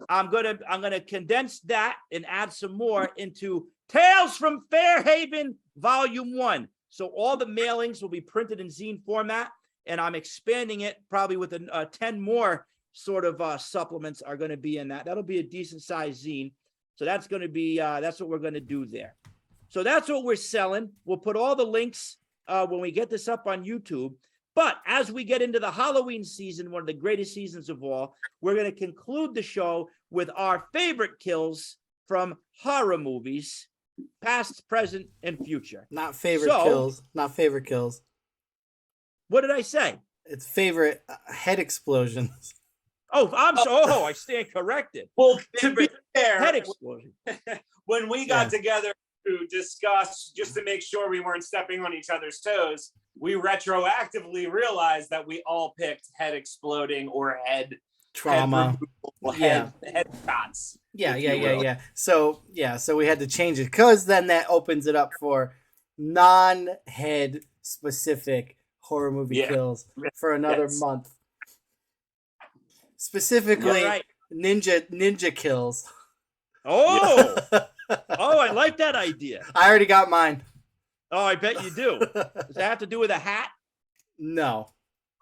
I'm gonna condense that and add some more into Tales from Fairhaven Volume 1. So all the mailings will be printed in zine format, and I'm expanding it probably with 10 more sort of supplements are going to be in that. That'll be a decent sized zine. So that's going to be that's what we're going to do there. So that's what we're selling. We'll put all the links when we get this up on YouTube. But as we get into the Halloween season, one of the greatest seasons of all, we're going to conclude the show with our favorite kills from horror movies, past, present, and future. Not favorite So- kills. Not favorite kills. What did I say? It's favorite head explosions. Oh, I'm so. Oh, I stand corrected. Well, to be fair, Head explosion. when we got together to discuss, just to make sure we weren't stepping on each other's toes, we retroactively realized that we all picked head exploding or head Trauma. head shots. Yeah, if yeah, you yeah, will. yeah. So we had to change it because then that opens it up for non-head specific horror movie Yeah. kills for another Yes. month. Specifically, All right. ninja kills. Oh, oh, I like that idea. I already got mine. Oh, I bet you do. Does that have to do with a hat? No.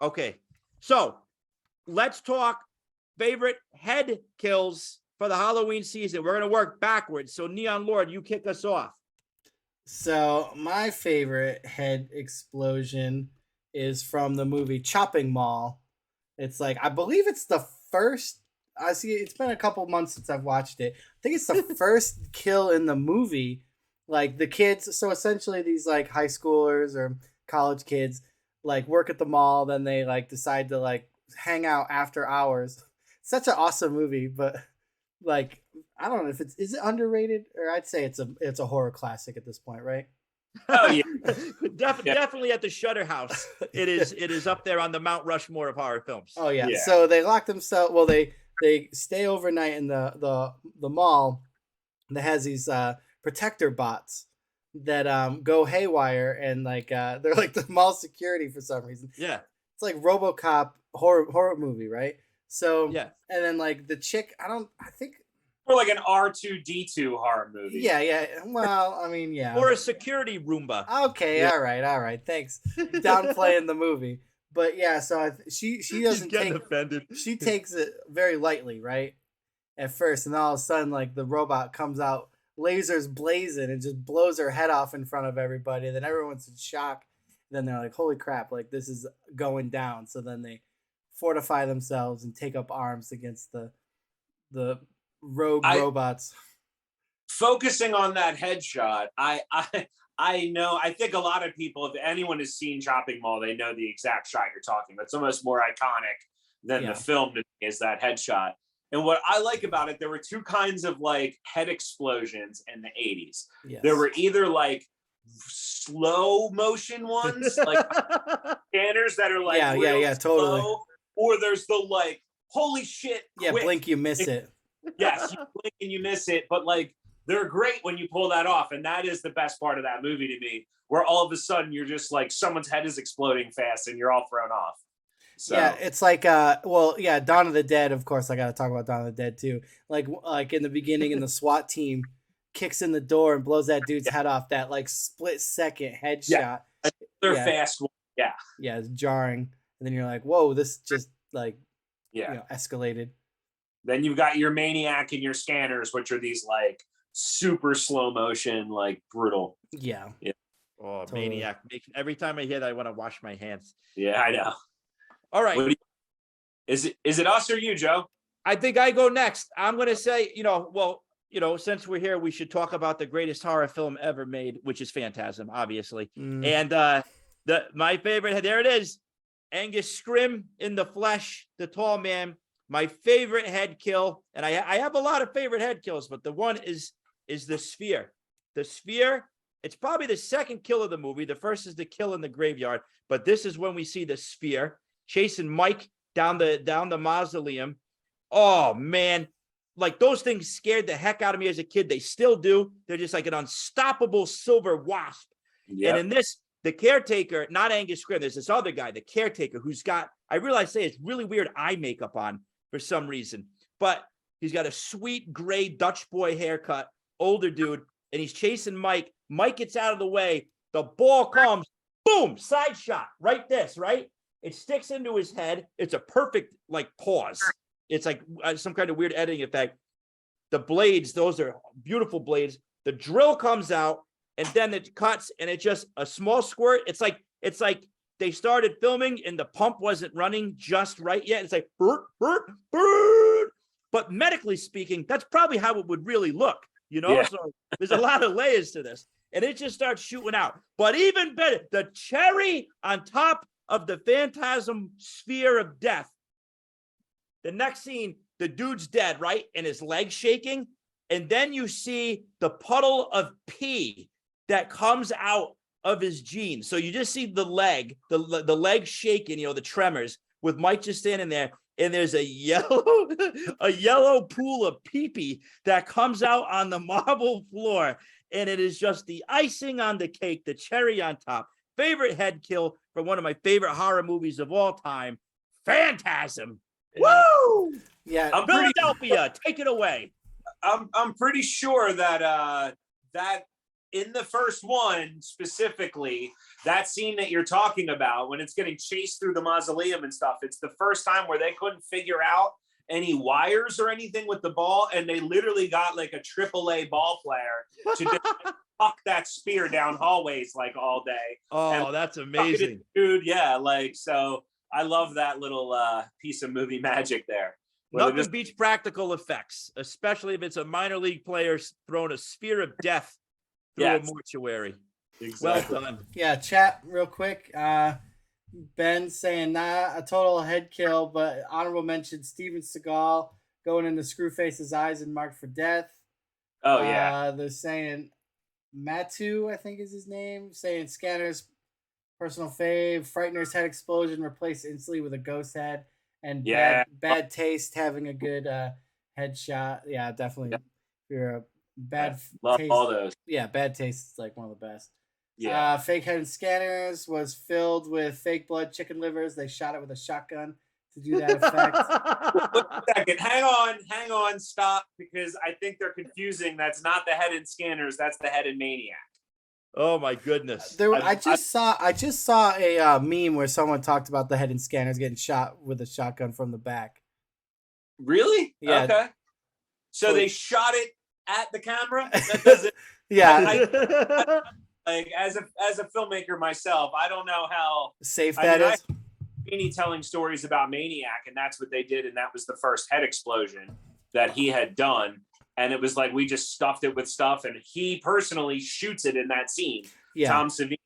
Okay. So let's talk favorite head kills for the Halloween season. We're going to work backwards. So, Neon Lord, you kick us off. So my favorite head explosion is from the movie Chopping Mall. It's like, I believe it's the first. I see it's been a couple months since I've watched it. I think it's the first kill in the movie like the kids. So essentially, these like high schoolers or college kids like work at the mall. Then they like decide to like hang out after hours. Such an awesome movie, but like I don't know if is it underrated, or I'd say it's a horror classic at this point, right? Oh yeah. Definitely at the Shutter House. It is up there on the Mount Rushmore of horror films. Oh yeah. Yeah. So they lock themselves. Well, they stay overnight in the mall that has these protector bots that go haywire, and like they're like the mall security for some reason. Yeah. It's like RoboCop horror movie, right? So Yeah. and then like the chick, I think Or like an R2D2 horror movie. yeah. Well, I mean, yeah. Or a security Roomba. Okay, Yeah. all right. Thanks. Downplaying the movie. But yeah, so she doesn't getting take offended. she takes it very lightly, right? At first, and all of a sudden, like the robot comes out, lasers blazing, and just blows her head off in front of everybody. And then everyone's in shock. And then they're like, "Holy crap! Like this is going down." So then they fortify themselves and take up arms against the rogue robots. Focusing on that headshot, I know, I think a lot of people, if anyone has seen Chopping Mall, they know the exact shot you're talking about. It's almost more iconic than Yeah. the film to me, is that headshot. And what I like about it, there were two kinds of like head explosions in the 80s. Yes. There were either like slow motion ones, like scanners that are like Yeah, real totally. slow, or there's the like, holy shit, Yeah, quick. blink you miss it. Yes, you blink and you miss it, but like they're great when you pull that off, and that is the best part of that movie to me, where all of a sudden you're just like someone's head is exploding fast and you're all thrown off. So Yeah, it's like Dawn of the Dead, of course I got to talk about Dawn of the Dead too. Like in the beginning, and the SWAT team kicks in the door and blows that dude's head off, that like split second headshot. they're yeah. fast. Yeah, Yeah, it's jarring. And then you're like, "Whoa, this just like yeah. escalated." Then you've got your Maniac and your Scanners, which are these like super slow motion, like brutal. Yeah. Oh, Totally. Maniac. Every time I hear that, I want to wash my hands. Yeah, I know. All right. What do is it us or you, Joe? I think I go next. I'm going to say, since we're here, we should talk about the greatest horror film ever made, which is Phantasm, obviously. Mm. And my favorite, there it is, Angus Scrim in the flesh, the tall man. My favorite head kill, and I have a lot of favorite head kills, but the one is the Sphere. The Sphere, it's probably the second kill of the movie. The first is the kill in the graveyard, but this is when we see the Sphere chasing Mike down the mausoleum. Oh man, like those things scared the heck out of me as a kid. They still do. They're just like an unstoppable silver wasp. Yeah. And in this, the caretaker, not Angus Scrimm, there's this other guy, the caretaker, who's got, I realize it's really weird eye makeup on for some reason, but he's got a sweet gray Dutch boy haircut, older dude, and he's chasing Mike. Mike gets out of the way. The ball comes, boom, side shot, right? It sticks into his head. It's a perfect like pause. It's like some kind of weird editing effect. The blades, those are beautiful blades. The drill comes out, and then it cuts, and it's just a small squirt. It's like they started filming and the pump wasn't running just right yet. It's like burp, burp, burp. But medically speaking, that's probably how it would really look, Yeah. So there's a lot of layers to this, and it just starts shooting out. But even better, the cherry on top of the Phantasm sphere of death. The next scene, the dude's dead, right? And his leg's shaking. And then you see the puddle of pee that comes out of his jeans. So you just see the leg, the leg shaking, the tremors, with Mike just standing there. And there's a yellow pool of pee-pee that comes out on the marble floor. And it is just the icing on the cake, the cherry on top. Favorite head kill from one of my favorite horror movies of all time, Phantasm. Woo! Yeah. Philadelphia, take it away. I'm pretty sure that that in the first one specifically, that scene that you're talking about when it's getting chased through the mausoleum and stuff, it's the first time where they couldn't figure out any wires or anything with the ball, and they literally got like a AAA ball player to just fuck that spear down hallways like all day. Oh, And that's fuck it, amazing. dude. Yeah, like so. I love that little piece of movie magic there. Where they're Nothing beats practical effects, especially if it's a minor league player throwing a spear of death through Yes. a mortuary. Exactly. Well done. Yeah, chat real quick. Ben saying nah, a total head kill, but honorable mention Steven Seagal going into Screwface's eyes and marked for death. Oh yeah. They're saying Matu, I think is his name, saying Scanner's personal fave, Frightener's head explosion replaced instantly with a ghost head, and Yeah. bad taste having a good headshot. Yeah, definitely. Yep. If you're a bad Love taste, all those. yeah, bad taste is like one of the best. Yeah. Fake head and scanners was filled with fake blood chicken livers. They shot it with a shotgun to do that effect. Wait a second. Hang on, stop, because I think they're confusing. That's not the head in Scanners, that's the head in Maniac. Oh my goodness. I just saw a meme where someone talked about the head and scanners getting shot with a shotgun from the back. Really? Yeah. Okay. So So- they shot it at the camera? That doesn't Yeah, like as a filmmaker myself, I don't know how safe I that mean, is. Meany telling stories about Maniac, and that's what they did, and that was the first head explosion that he had done. And it was like we just stuffed it with stuff, and he personally shoots it in that scene. Yeah, Tom Savini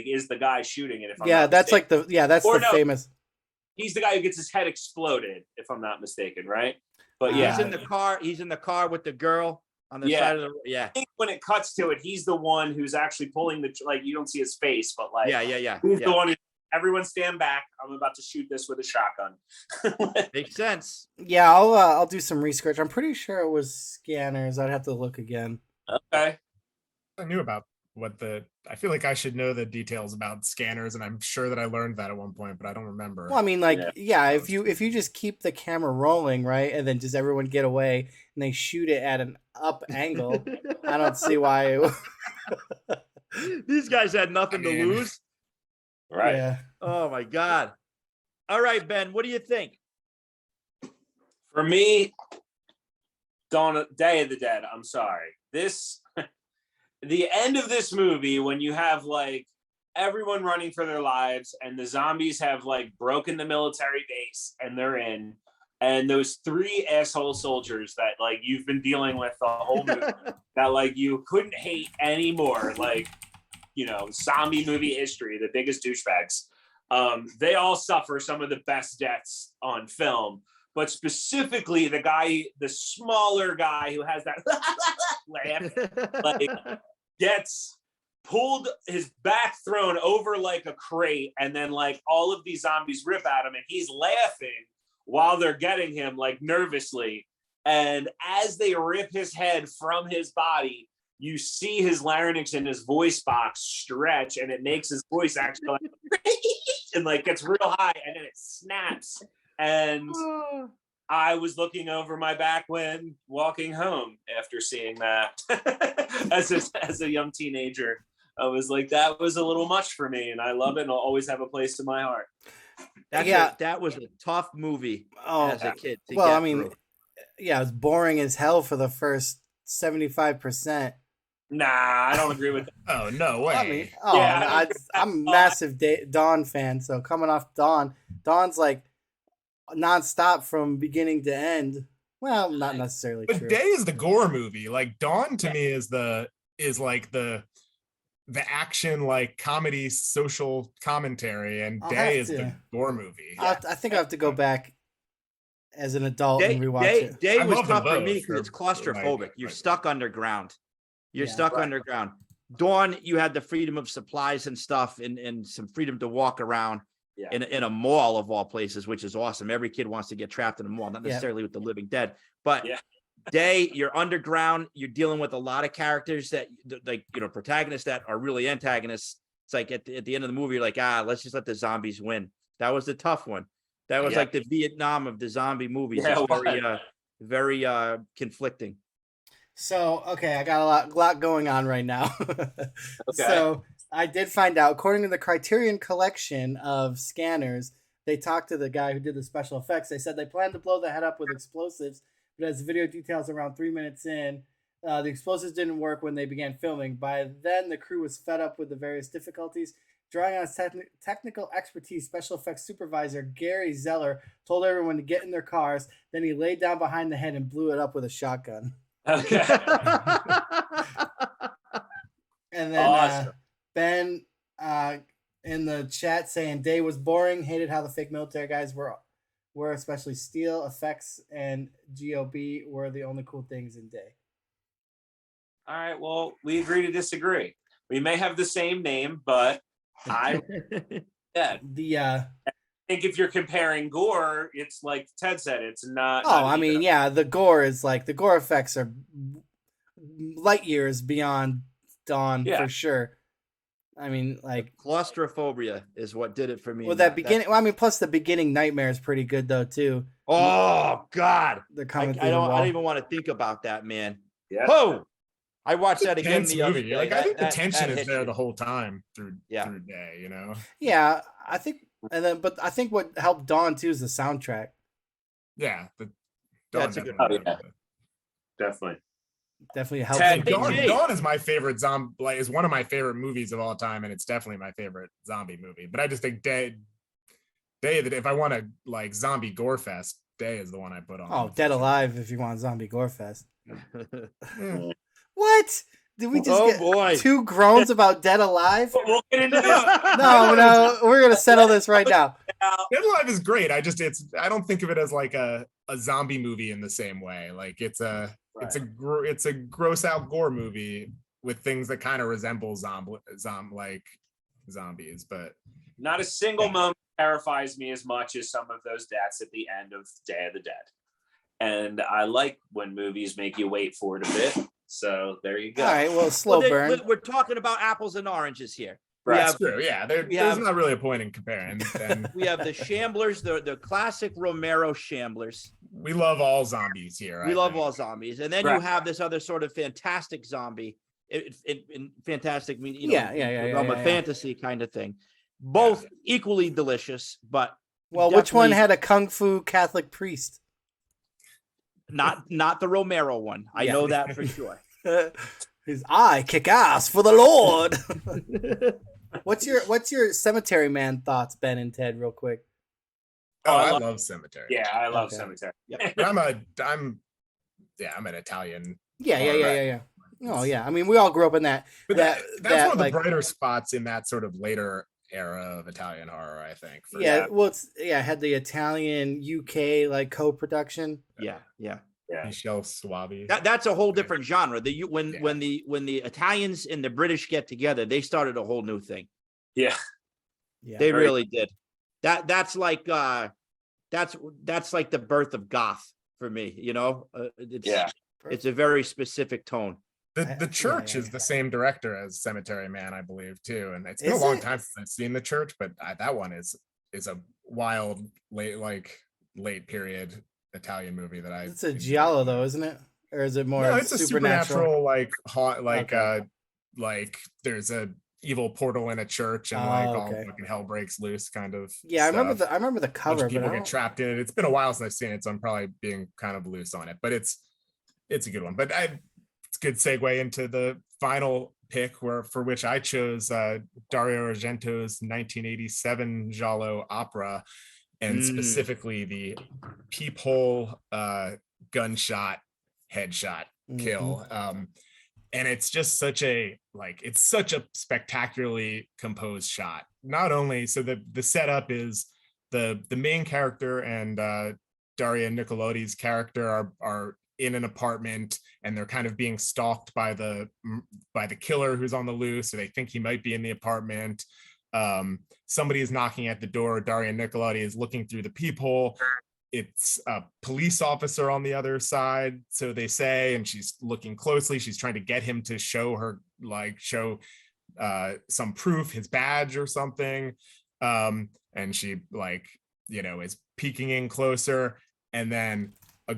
is the guy shooting it. If I'm yeah, not that's mistaken. like that's Or the no. famous. He's the guy who gets his head exploded, if I'm not mistaken, right? But Yeah. He's in the car. He's in the car with the girl on the Yeah. side of the. Yeah. I think when it cuts to it, he's the one who's actually pulling the you don't see his face, but Yeah. he's the one who. Everyone stand back. I'm about to shoot this with a shotgun. Makes sense. Yeah, I'll do some research. I'm pretty sure it was scanners. I'd have to look again. Okay. I knew about I feel like I should know the details about scanners, and I'm sure that I learned that at one point, but I don't remember. Well, I mean, like, Yeah. yeah, if you just keep the camera rolling, right, and then just everyone get away and they shoot it at an up angle, I don't see why. These guys had nothing I to mean- lose. Right. Yeah. Oh my God. All right, Ben, what do you think? For me, Day of the Dead. I'm sorry. The end of this movie, when you have everyone running for their lives and the zombies have broken the military base and they're in, and those three asshole soldiers that you've been dealing with the whole movie that you couldn't hate anymore, zombie movie history, the biggest douchebags. They all suffer some of the best deaths on film, but specifically the smaller guy who has that laugh, gets pulled, his back thrown over like a crate, and then all of these zombies rip at him, and he's laughing while they're getting him nervously. And as they rip his head from his body, you see his larynx and his voice box stretch, and it makes his voice actually and gets real high, and then it snaps. And I was looking over my back when walking home after seeing that as a young teenager. I was like, that was a little much for me, and I love it, and I'll always have a place in my heart. That was a tough movie as a kid. to Well, get I mean, through. yeah, it was boring as hell for the first 75%. Nah, I don't agree with that. Oh, no way. I mean, Yeah, I'm a massive Dawn fan, so coming off Dawn's nonstop from beginning to end. Well, not necessarily But true. Day is the gore movie. Dawn to me is the action comedy social commentary, and I'll Day have is to- the gore movie. I think I have to go back as an adult Day, and rewatch day, it. day I was love them tough for both. me because it's They're claustrophobic. like- You're stuck underground. You're Yeah. stuck Right. underground. Dawn, you had the freedom of supplies and stuff, and some freedom to walk around Yeah. in a mall of all places, which is awesome. Every kid wants to get trapped in a mall, not Yeah. necessarily with the living dead, but Yeah. Day, you're underground. You're dealing with a lot of characters that protagonists that are really antagonists. It's at the end of the movie, you're like, let's just let the zombies win. That was the tough one. That was Yeah. like the Vietnam of the zombie movies. Yeah, It's it was. very conflicting. So, okay, I got a lot going on right now. So, I did find out, according to the Criterion Collection of scanners, they talked to the guy who did the special effects. They said they planned to blow the head up with explosives, but as the video details around 3 minutes in, the explosives didn't work when they began filming. By then, the crew was fed up with the various difficulties. Drawing on his technical expertise, special effects supervisor Gary Zeller told everyone to get in their cars. Then he laid down behind the head and blew it up with a shotgun. Okay. And then Awesome. Ben in the chat saying Day was boring, hated how the fake military guys were especially Steel, Effects, and GOB were the only cool things in Day. All right. Well, we agree to disagree. We may have the same name, but I The think if you're comparing gore, it's like Ted said, it's not. oh, not I even mean, a- yeah, the gore is like the gore effects are light years beyond Dawn Yeah. for sure. I mean, like Claustrophobia is what did it for me. well, that beginning. Well, I mean, plus the beginning nightmare is pretty good though too. Oh God, They're I coming through don't. the I wall. don't even want to think about that, man. Yeah. Oh, I watched that again Tense the other movie. day. Like I think the That tension is hit there you. the whole time through Yeah. through Day. You know. Yeah, I think, but I think what helped Dawn too is the soundtrack. Yeah. The That's a good definitely one. does. Definitely. Definitely helps. Ted, Dawn. Hey, Dawn is my favorite zombie. Like, is one of my favorite movies of all time, and it's definitely my favorite zombie movie. But I just think Day that if I want to like zombie gore fest, Day is the one I put on. Oh, for Dead sure. Alive! If you want zombie gore fest. What? Did we just Oh, get boy. 2 groans about Dead Alive? But we'll get into that. No, we're gonna settle this right now. Dead Alive is great. I don't think of it as like a zombie movie in the same way. Like it's a gross out gore movie with things that kind of resemble zombies, but Not a single moment terrifies me as much as some of those deaths at the end of Day of the Dead. And I like when movies make you wait for it a bit. So there you go. All right, well, slow burn. We're talking about apples and oranges here. Right. that's true. Yeah, there's have- not really a point in comparing. And We have the Shamblers, the classic Romero Shamblers. we love all zombies here. We I love think. all zombies, and then you Right. have this other sort of fantastic zombie. In fantastic, mean Yeah, realm of fantasy kind of thing. Both equally delicious, but Well, which one definitely had a kung fu Catholic priest? not the Romero one. I Yeah. know that for sure. His I kick ass for the Lord. What's your Cemetery Man thoughts, Ben and Ted, real quick? Oh, I I love- love Cemetery. Yeah, I love Okay. Cemetery. But I'm an Italian. Yeah. Oh yeah. I mean, we all grew up in that. But that that's one of like, the brighter spots in that sort of later era of Italian horror, I think. for yeah. sure. Well, it had the Italian UK like co-production. Yeah. Michelle Suavi. That's a whole different genre. Yeah. When the Italians and the British get together, they started a whole new thing. Yeah. Yeah. They Very- really did. That's like that's like the birth of goth for me. Yeah. It's a very specific tone. The Church yeah. is the same director as Cemetery Man, I believe, too. And it's been Is a long it? time since I've seen The Church, but that one is a wild late period Italian movie that I. It's a giallo though, isn't it? Or is it more No, it's supernatural? a supernatural Okay. like there's a evil portal in a church and Oh, all okay. fucking hell breaks loose kind of. Yeah, I remember stuff. I remember the Bunch cover, of but people I get don't- trapped in it. It's been a while since I've seen it, so I'm probably being kind of loose on it. But it's a good one. But it's a good segue into the final pick, for which I chose Dario Argento's 1987 giallo opera, and specifically the peephole gunshot headshot kill. And it's just such a spectacularly composed shot. Not only so the setup is the main character and Daria Nicolodi's character are in an apartment, and they're kind of being stalked by the killer who's on the loose, so they think he might be in the apartment. Somebody is knocking at the door. Daria Nicolodi is looking through the peephole. It's a police officer on the other side, so they say, and she's looking closely. She's trying to get him to show some proof, his badge or something. And she is peeking in closer, and then a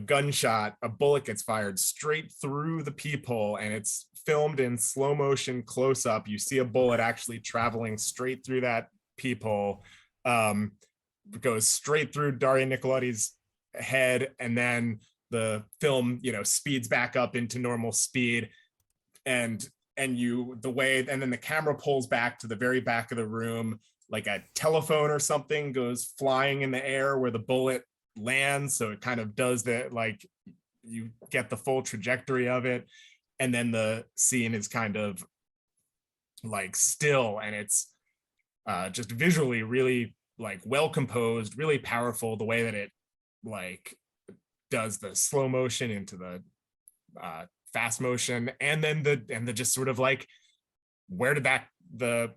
bullet gets fired straight through the peephole, and it's filmed in slow motion close up. You see a bullet actually traveling straight through that peephole. Goes straight through Daria Nicolodi's head, and then the film speeds back up into normal speed, and then the camera pulls back to the very back of the room, like a telephone or something goes flying in the air where the bullet lands, so it kind of does that, like you get the full trajectory of it, and then the scene is kind of like still, and it's just visually really like well composed, really powerful. The way that it like does the slow motion into the fast motion, and then the just sort of like where did that the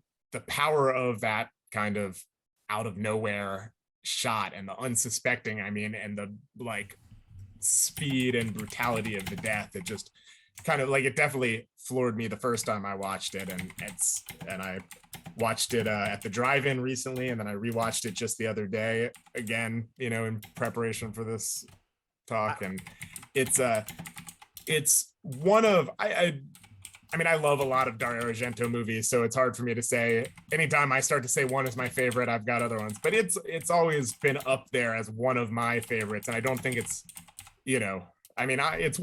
power of that kind of out of nowhere shot and the unsuspecting, I mean, and the like speed and brutality of the death, it just kind of like, it definitely floored me the first time I watched it. And I watched it at the drive-in recently, and then I rewatched it just the other day again, you know, in preparation for this talk. And it's one of I mean, I love a lot of Dario Argento movies, so it's hard for me to say. Anytime I start to say one is my favorite, I've got other ones, but it's always been up there as one of my favorites. And I don't think it's, you know, I mean, it's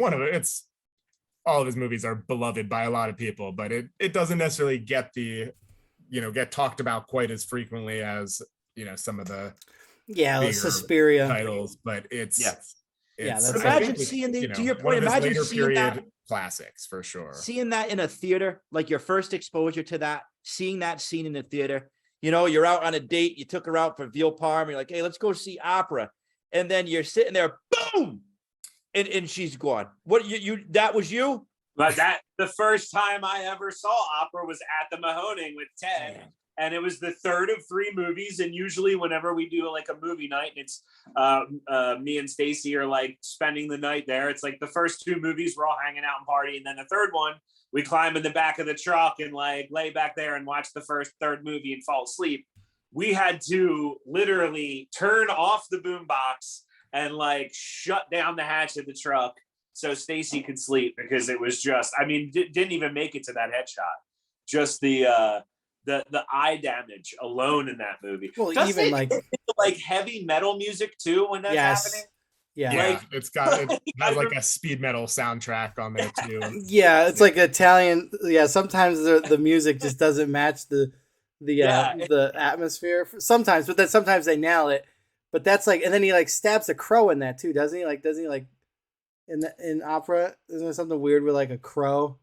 all of his movies are beloved by a lot of people, but it doesn't necessarily get get talked about quite as frequently as, you know, some of the the Suspiria titles. But it's that's imagine seeing the, to your point, imagine seeing that classics for sure. Seeing that in a theater, like your first exposure to that, seeing that scene in the theater. You know, you're out on a date, you took her out for veal parm, you're like, hey, let's go see opera. And then you're sitting there, boom, and she's gone. What you that was you? But that the first time I ever saw opera was at the Mahoning with Ted. Man. And it was the third of 3 movies. And usually whenever we do like a movie night, and it's me and Stacy are like spending the night there. It's like the first 2 movies, we're all hanging out and partying. And then the third one, we climb in the back of the truck and like lay back there and watch the third movie and fall asleep. We had to literally turn off the boombox and like shut down the hatch of the truck so Stacy could sleep, because it was just, I mean, didn't even make it to that headshot. Just the eye damage alone in that movie. Well, Doesn't even it like heavy metal music too when that's happening? Yeah. Like, it has like a speed metal soundtrack on there too. Yeah, it's like Italian. Yeah, sometimes the music just doesn't match the atmosphere. Sometimes, but then sometimes they nail it. But that's like, and then he like stabs a crow in that too, doesn't he? Like, doesn't he like in opera? Isn't there something weird with like a crow?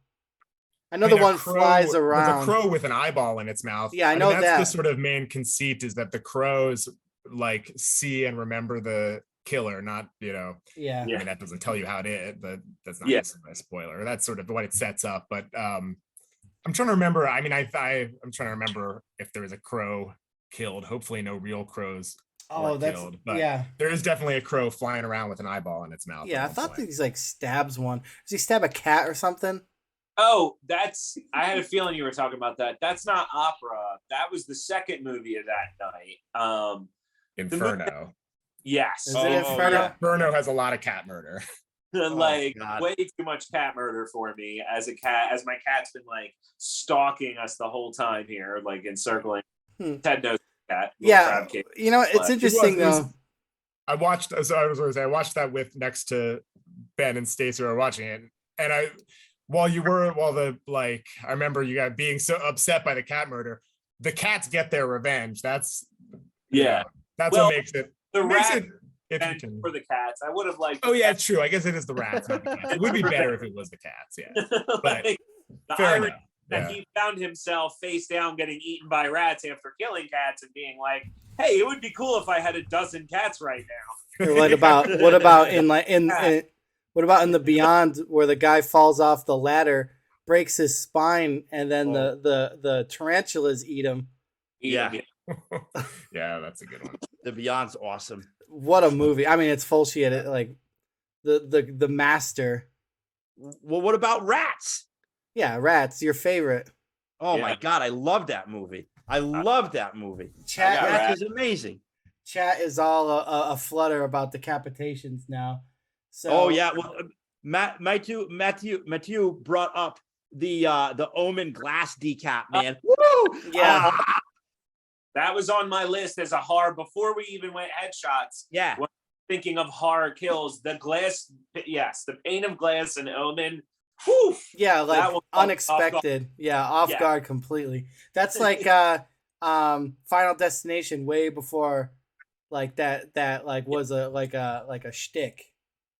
I know the one flies around. With a crow with an eyeball in its mouth. Yeah, I know that's that. the sort of main conceit, is that the crows like see and remember the killer, not, you know. Yeah. I mean, that doesn't tell you how it is, but that's not a spoiler. That's sort of what it sets up. But I'm trying to remember. I mean, I'm trying to remember if there was a crow killed. Hopefully, no real crows. Killed, but there is definitely a crow flying around with an eyeball in its mouth. Yeah, I thought that he's like stabs one. Does he stab a cat or something? Oh, I had a feeling you were talking about that. That's not opera. That was the second movie of that night. Inferno. Yes. Is it Inferno? Inferno has a lot of cat murder. Like way too much cat murder for me as my cat's been like stalking us the whole time here, like encircling. Ted knows cat. Yeah, you know, it's interesting though. I watched that with next to Ben and Stacey were watching it, and I remember you guys being so upset by the cat murder. The cats get their revenge. That's what makes it. Interesting for the cats. I would have liked. Oh yeah, it's true. I guess it is the rats. Not the cats. It would be better if it was the cats. Yeah, but like, fair enough. That he found himself face down getting eaten by rats after killing cats and being like, hey, it would be cool if I had a dozen cats right now. What about in the Beyond, where the guy falls off the ladder, breaks his spine, and then the tarantulas eat him? Yeah. Yeah, that's a good one. The Beyond's awesome. What a movie. I mean, it's full shit. Like the master. Well, what about Rats? Yeah, Rats, your favorite. Oh my God, I love that movie. I love that movie. Rats is amazing. Chat is all a flutter about decapitations now. So well, Matthew brought up the Omen glass decap, man. Woo! Yeah. That was on my list as a horror before we even went headshots. Yeah. When thinking of horror kills, the glass, yes, the pane of glass and Omen. Whew, yeah, like unexpected. Off guard completely. That's like Final Destination way before like that like was a shtick.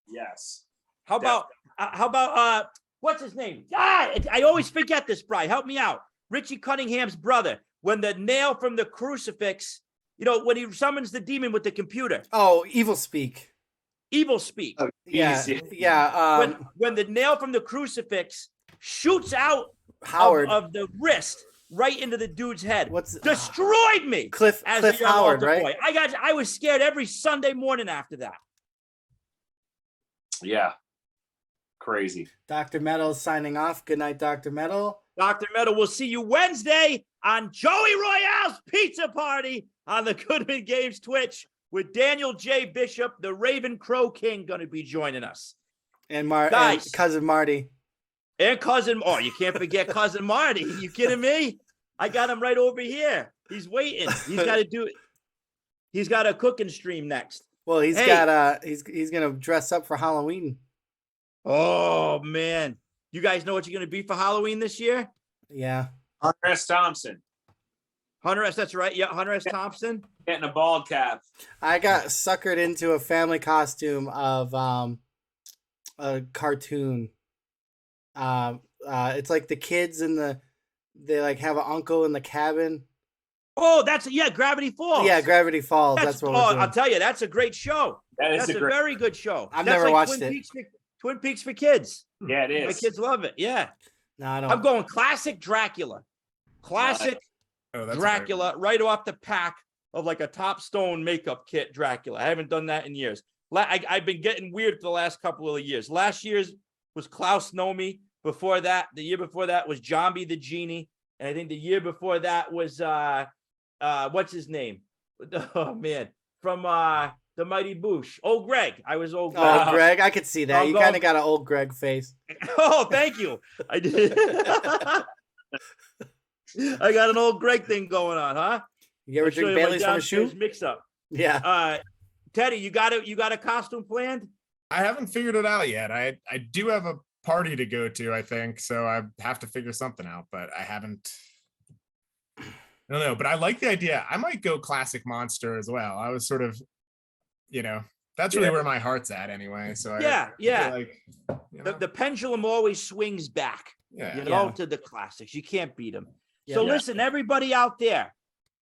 Yes. How about what's his name? I always forget this, Brian. Help me out. Richie Cunningham's brother, when the nail from the crucifix, you know, when he summons the demon with the computer, Oh, Evil Speak. evil speak. Yeah, Easy. yeah. When the nail from the crucifix shoots out Howard. of the wrist right into the dude's head. What's Destroyed me. Cliff as a young Howard, altar right? boy. I was scared every Sunday morning after that. Yeah. Crazy. Dr. Metal signing off. Good night, Dr. Metal. Dr. Metal, we'll see you Wednesday on Joey Royale's Pizza Party on the Goodman Games Twitch with Daniel J. Bishop, the Raven Crow King, going to be joining us. And Guys. and cousin Marty. And cousin, oh, you can't forget cousin Marty. You kidding me? I got him right over here. He's waiting. He's got to do it. He's got a cooking stream next. Well, he's Hey. got he's gonna dress up for Halloween. Oh, man. You guys know what you're going to be for Halloween this year? Yeah. Hunter S. Thompson Hunter S. That's right. Yeah, Hunter S. Thompson. getting a bald cap. I got suckered into a family costume of a cartoon. It's like the kids they like have an uncle in the cabin. Oh, yeah, Gravity Falls. Yeah, Gravity Falls. That's what we're doing. I'll tell you, that's a great show. That is That's a very good show. I've That's never like watched it. Twin Peaks for kids. Yeah, it My is. kids love it. Yeah. No, I don't. I'm going classic Dracula. Classic Oh, that's Dracula right off the pack of like a top stone makeup kit Dracula. I haven't done that in years. I've been getting weird for the last couple of years. Last year's was Klaus Nomi. Before that, the year before that was Zombie the Genie. And I think the year before that was what's his name? Oh man, from the Mighty Boosh. Old Greg. I was old Greg. Oh, Greg, I could see that. I'm You going- kind of got an old Greg face. Oh, thank you. I did. I got an old Greg thing going on, huh? You ever I'll show drink you my Bailey's from a shoe? downstairs Mix up. Yeah. Teddy, you got a costume planned? I haven't figured it out yet. I do have a party to go to, I think, so I have to figure something out, but I haven't. I don't know, but I like the idea. I might go classic monster as well. I was sort of, that's really where my heart's at anyway. So Yeah, I yeah. feel like, The pendulum always swings back, yeah. to the classics. You can't beat them. Yeah. So Yeah. listen, everybody out there,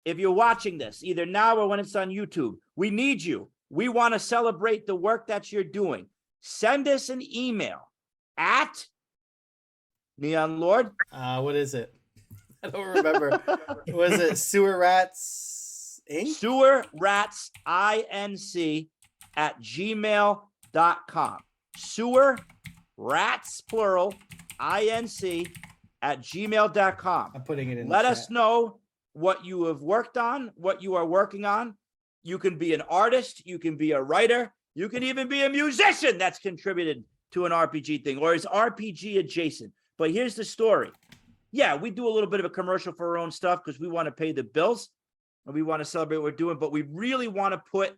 if you're watching this, either now or when it's on YouTube, we need you. We want to celebrate the work that you're doing. Send us an email at Neon Lord. What is it? I don't remember. Was it Sewer Rats Inc? Sewer Rats INC at gmail.com. Sewer Rats plural INC at gmail.com. I'm putting it in. Let the us chat. know what you have worked on, what you are working on. You can be an artist, you can be a writer, you can even be a musician that's contributed to an RPG thing or is RPG adjacent. But here's the story. Yeah, we do a little bit of a commercial for our own stuff because we want to pay the bills and we want to celebrate what we're doing, but we really want to put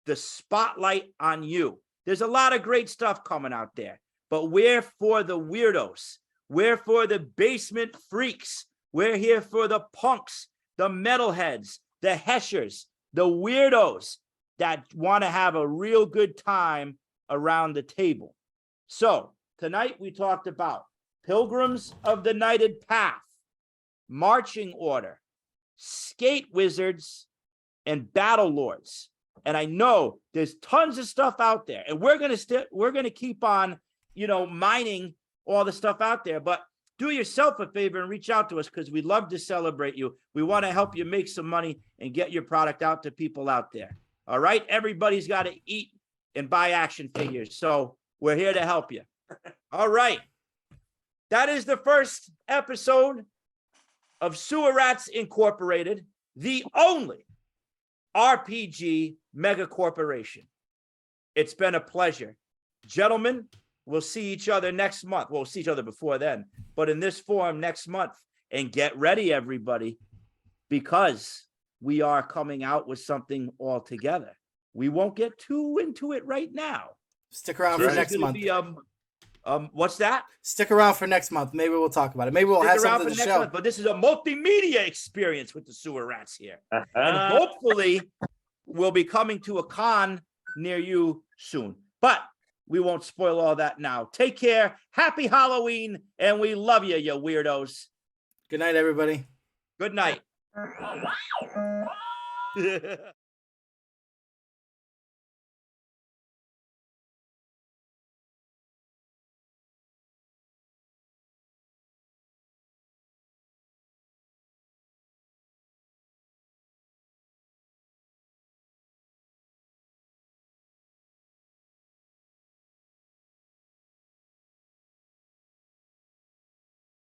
the spotlight on you. There's a lot of great stuff coming out there, but we're for the weirdos. We're for the basement freaks. We're here for the punks, the metalheads, the heshers, the weirdos that want to have a real good time around the table. So tonight we talked about Pilgrims of the Knighted Path, Marching Order, Skate Wizards, and Battle Lords. And I know there's tons of stuff out there, and we're gonna keep on, mining all the stuff out there. But do yourself a favor and reach out to us because we'd love to celebrate you. We want to help you make some money and get your product out to people out there. All right, everybody's got to eat and buy action figures, so we're here to help you. All right. That is the first episode of Sewer Rats Incorporated, the only RPG mega corporation. It's been a pleasure. Gentlemen, we'll see each other next month. We'll see each other before then, but in this forum next month. And get ready, everybody, because we are coming out with something all together. We won't get too into it right now. Stick around This for is next gonna month. be, what's that? Stick around for next month. Maybe we'll talk about it. Maybe we'll have Stick around something for to next show. month, but this is a multimedia experience with the Sewer Rats here. And Uh, hopefully we'll be coming to a con near you soon. But we won't spoil all that now. Take care. Happy Halloween. And we love you, you weirdos. Good night, everybody. Good night.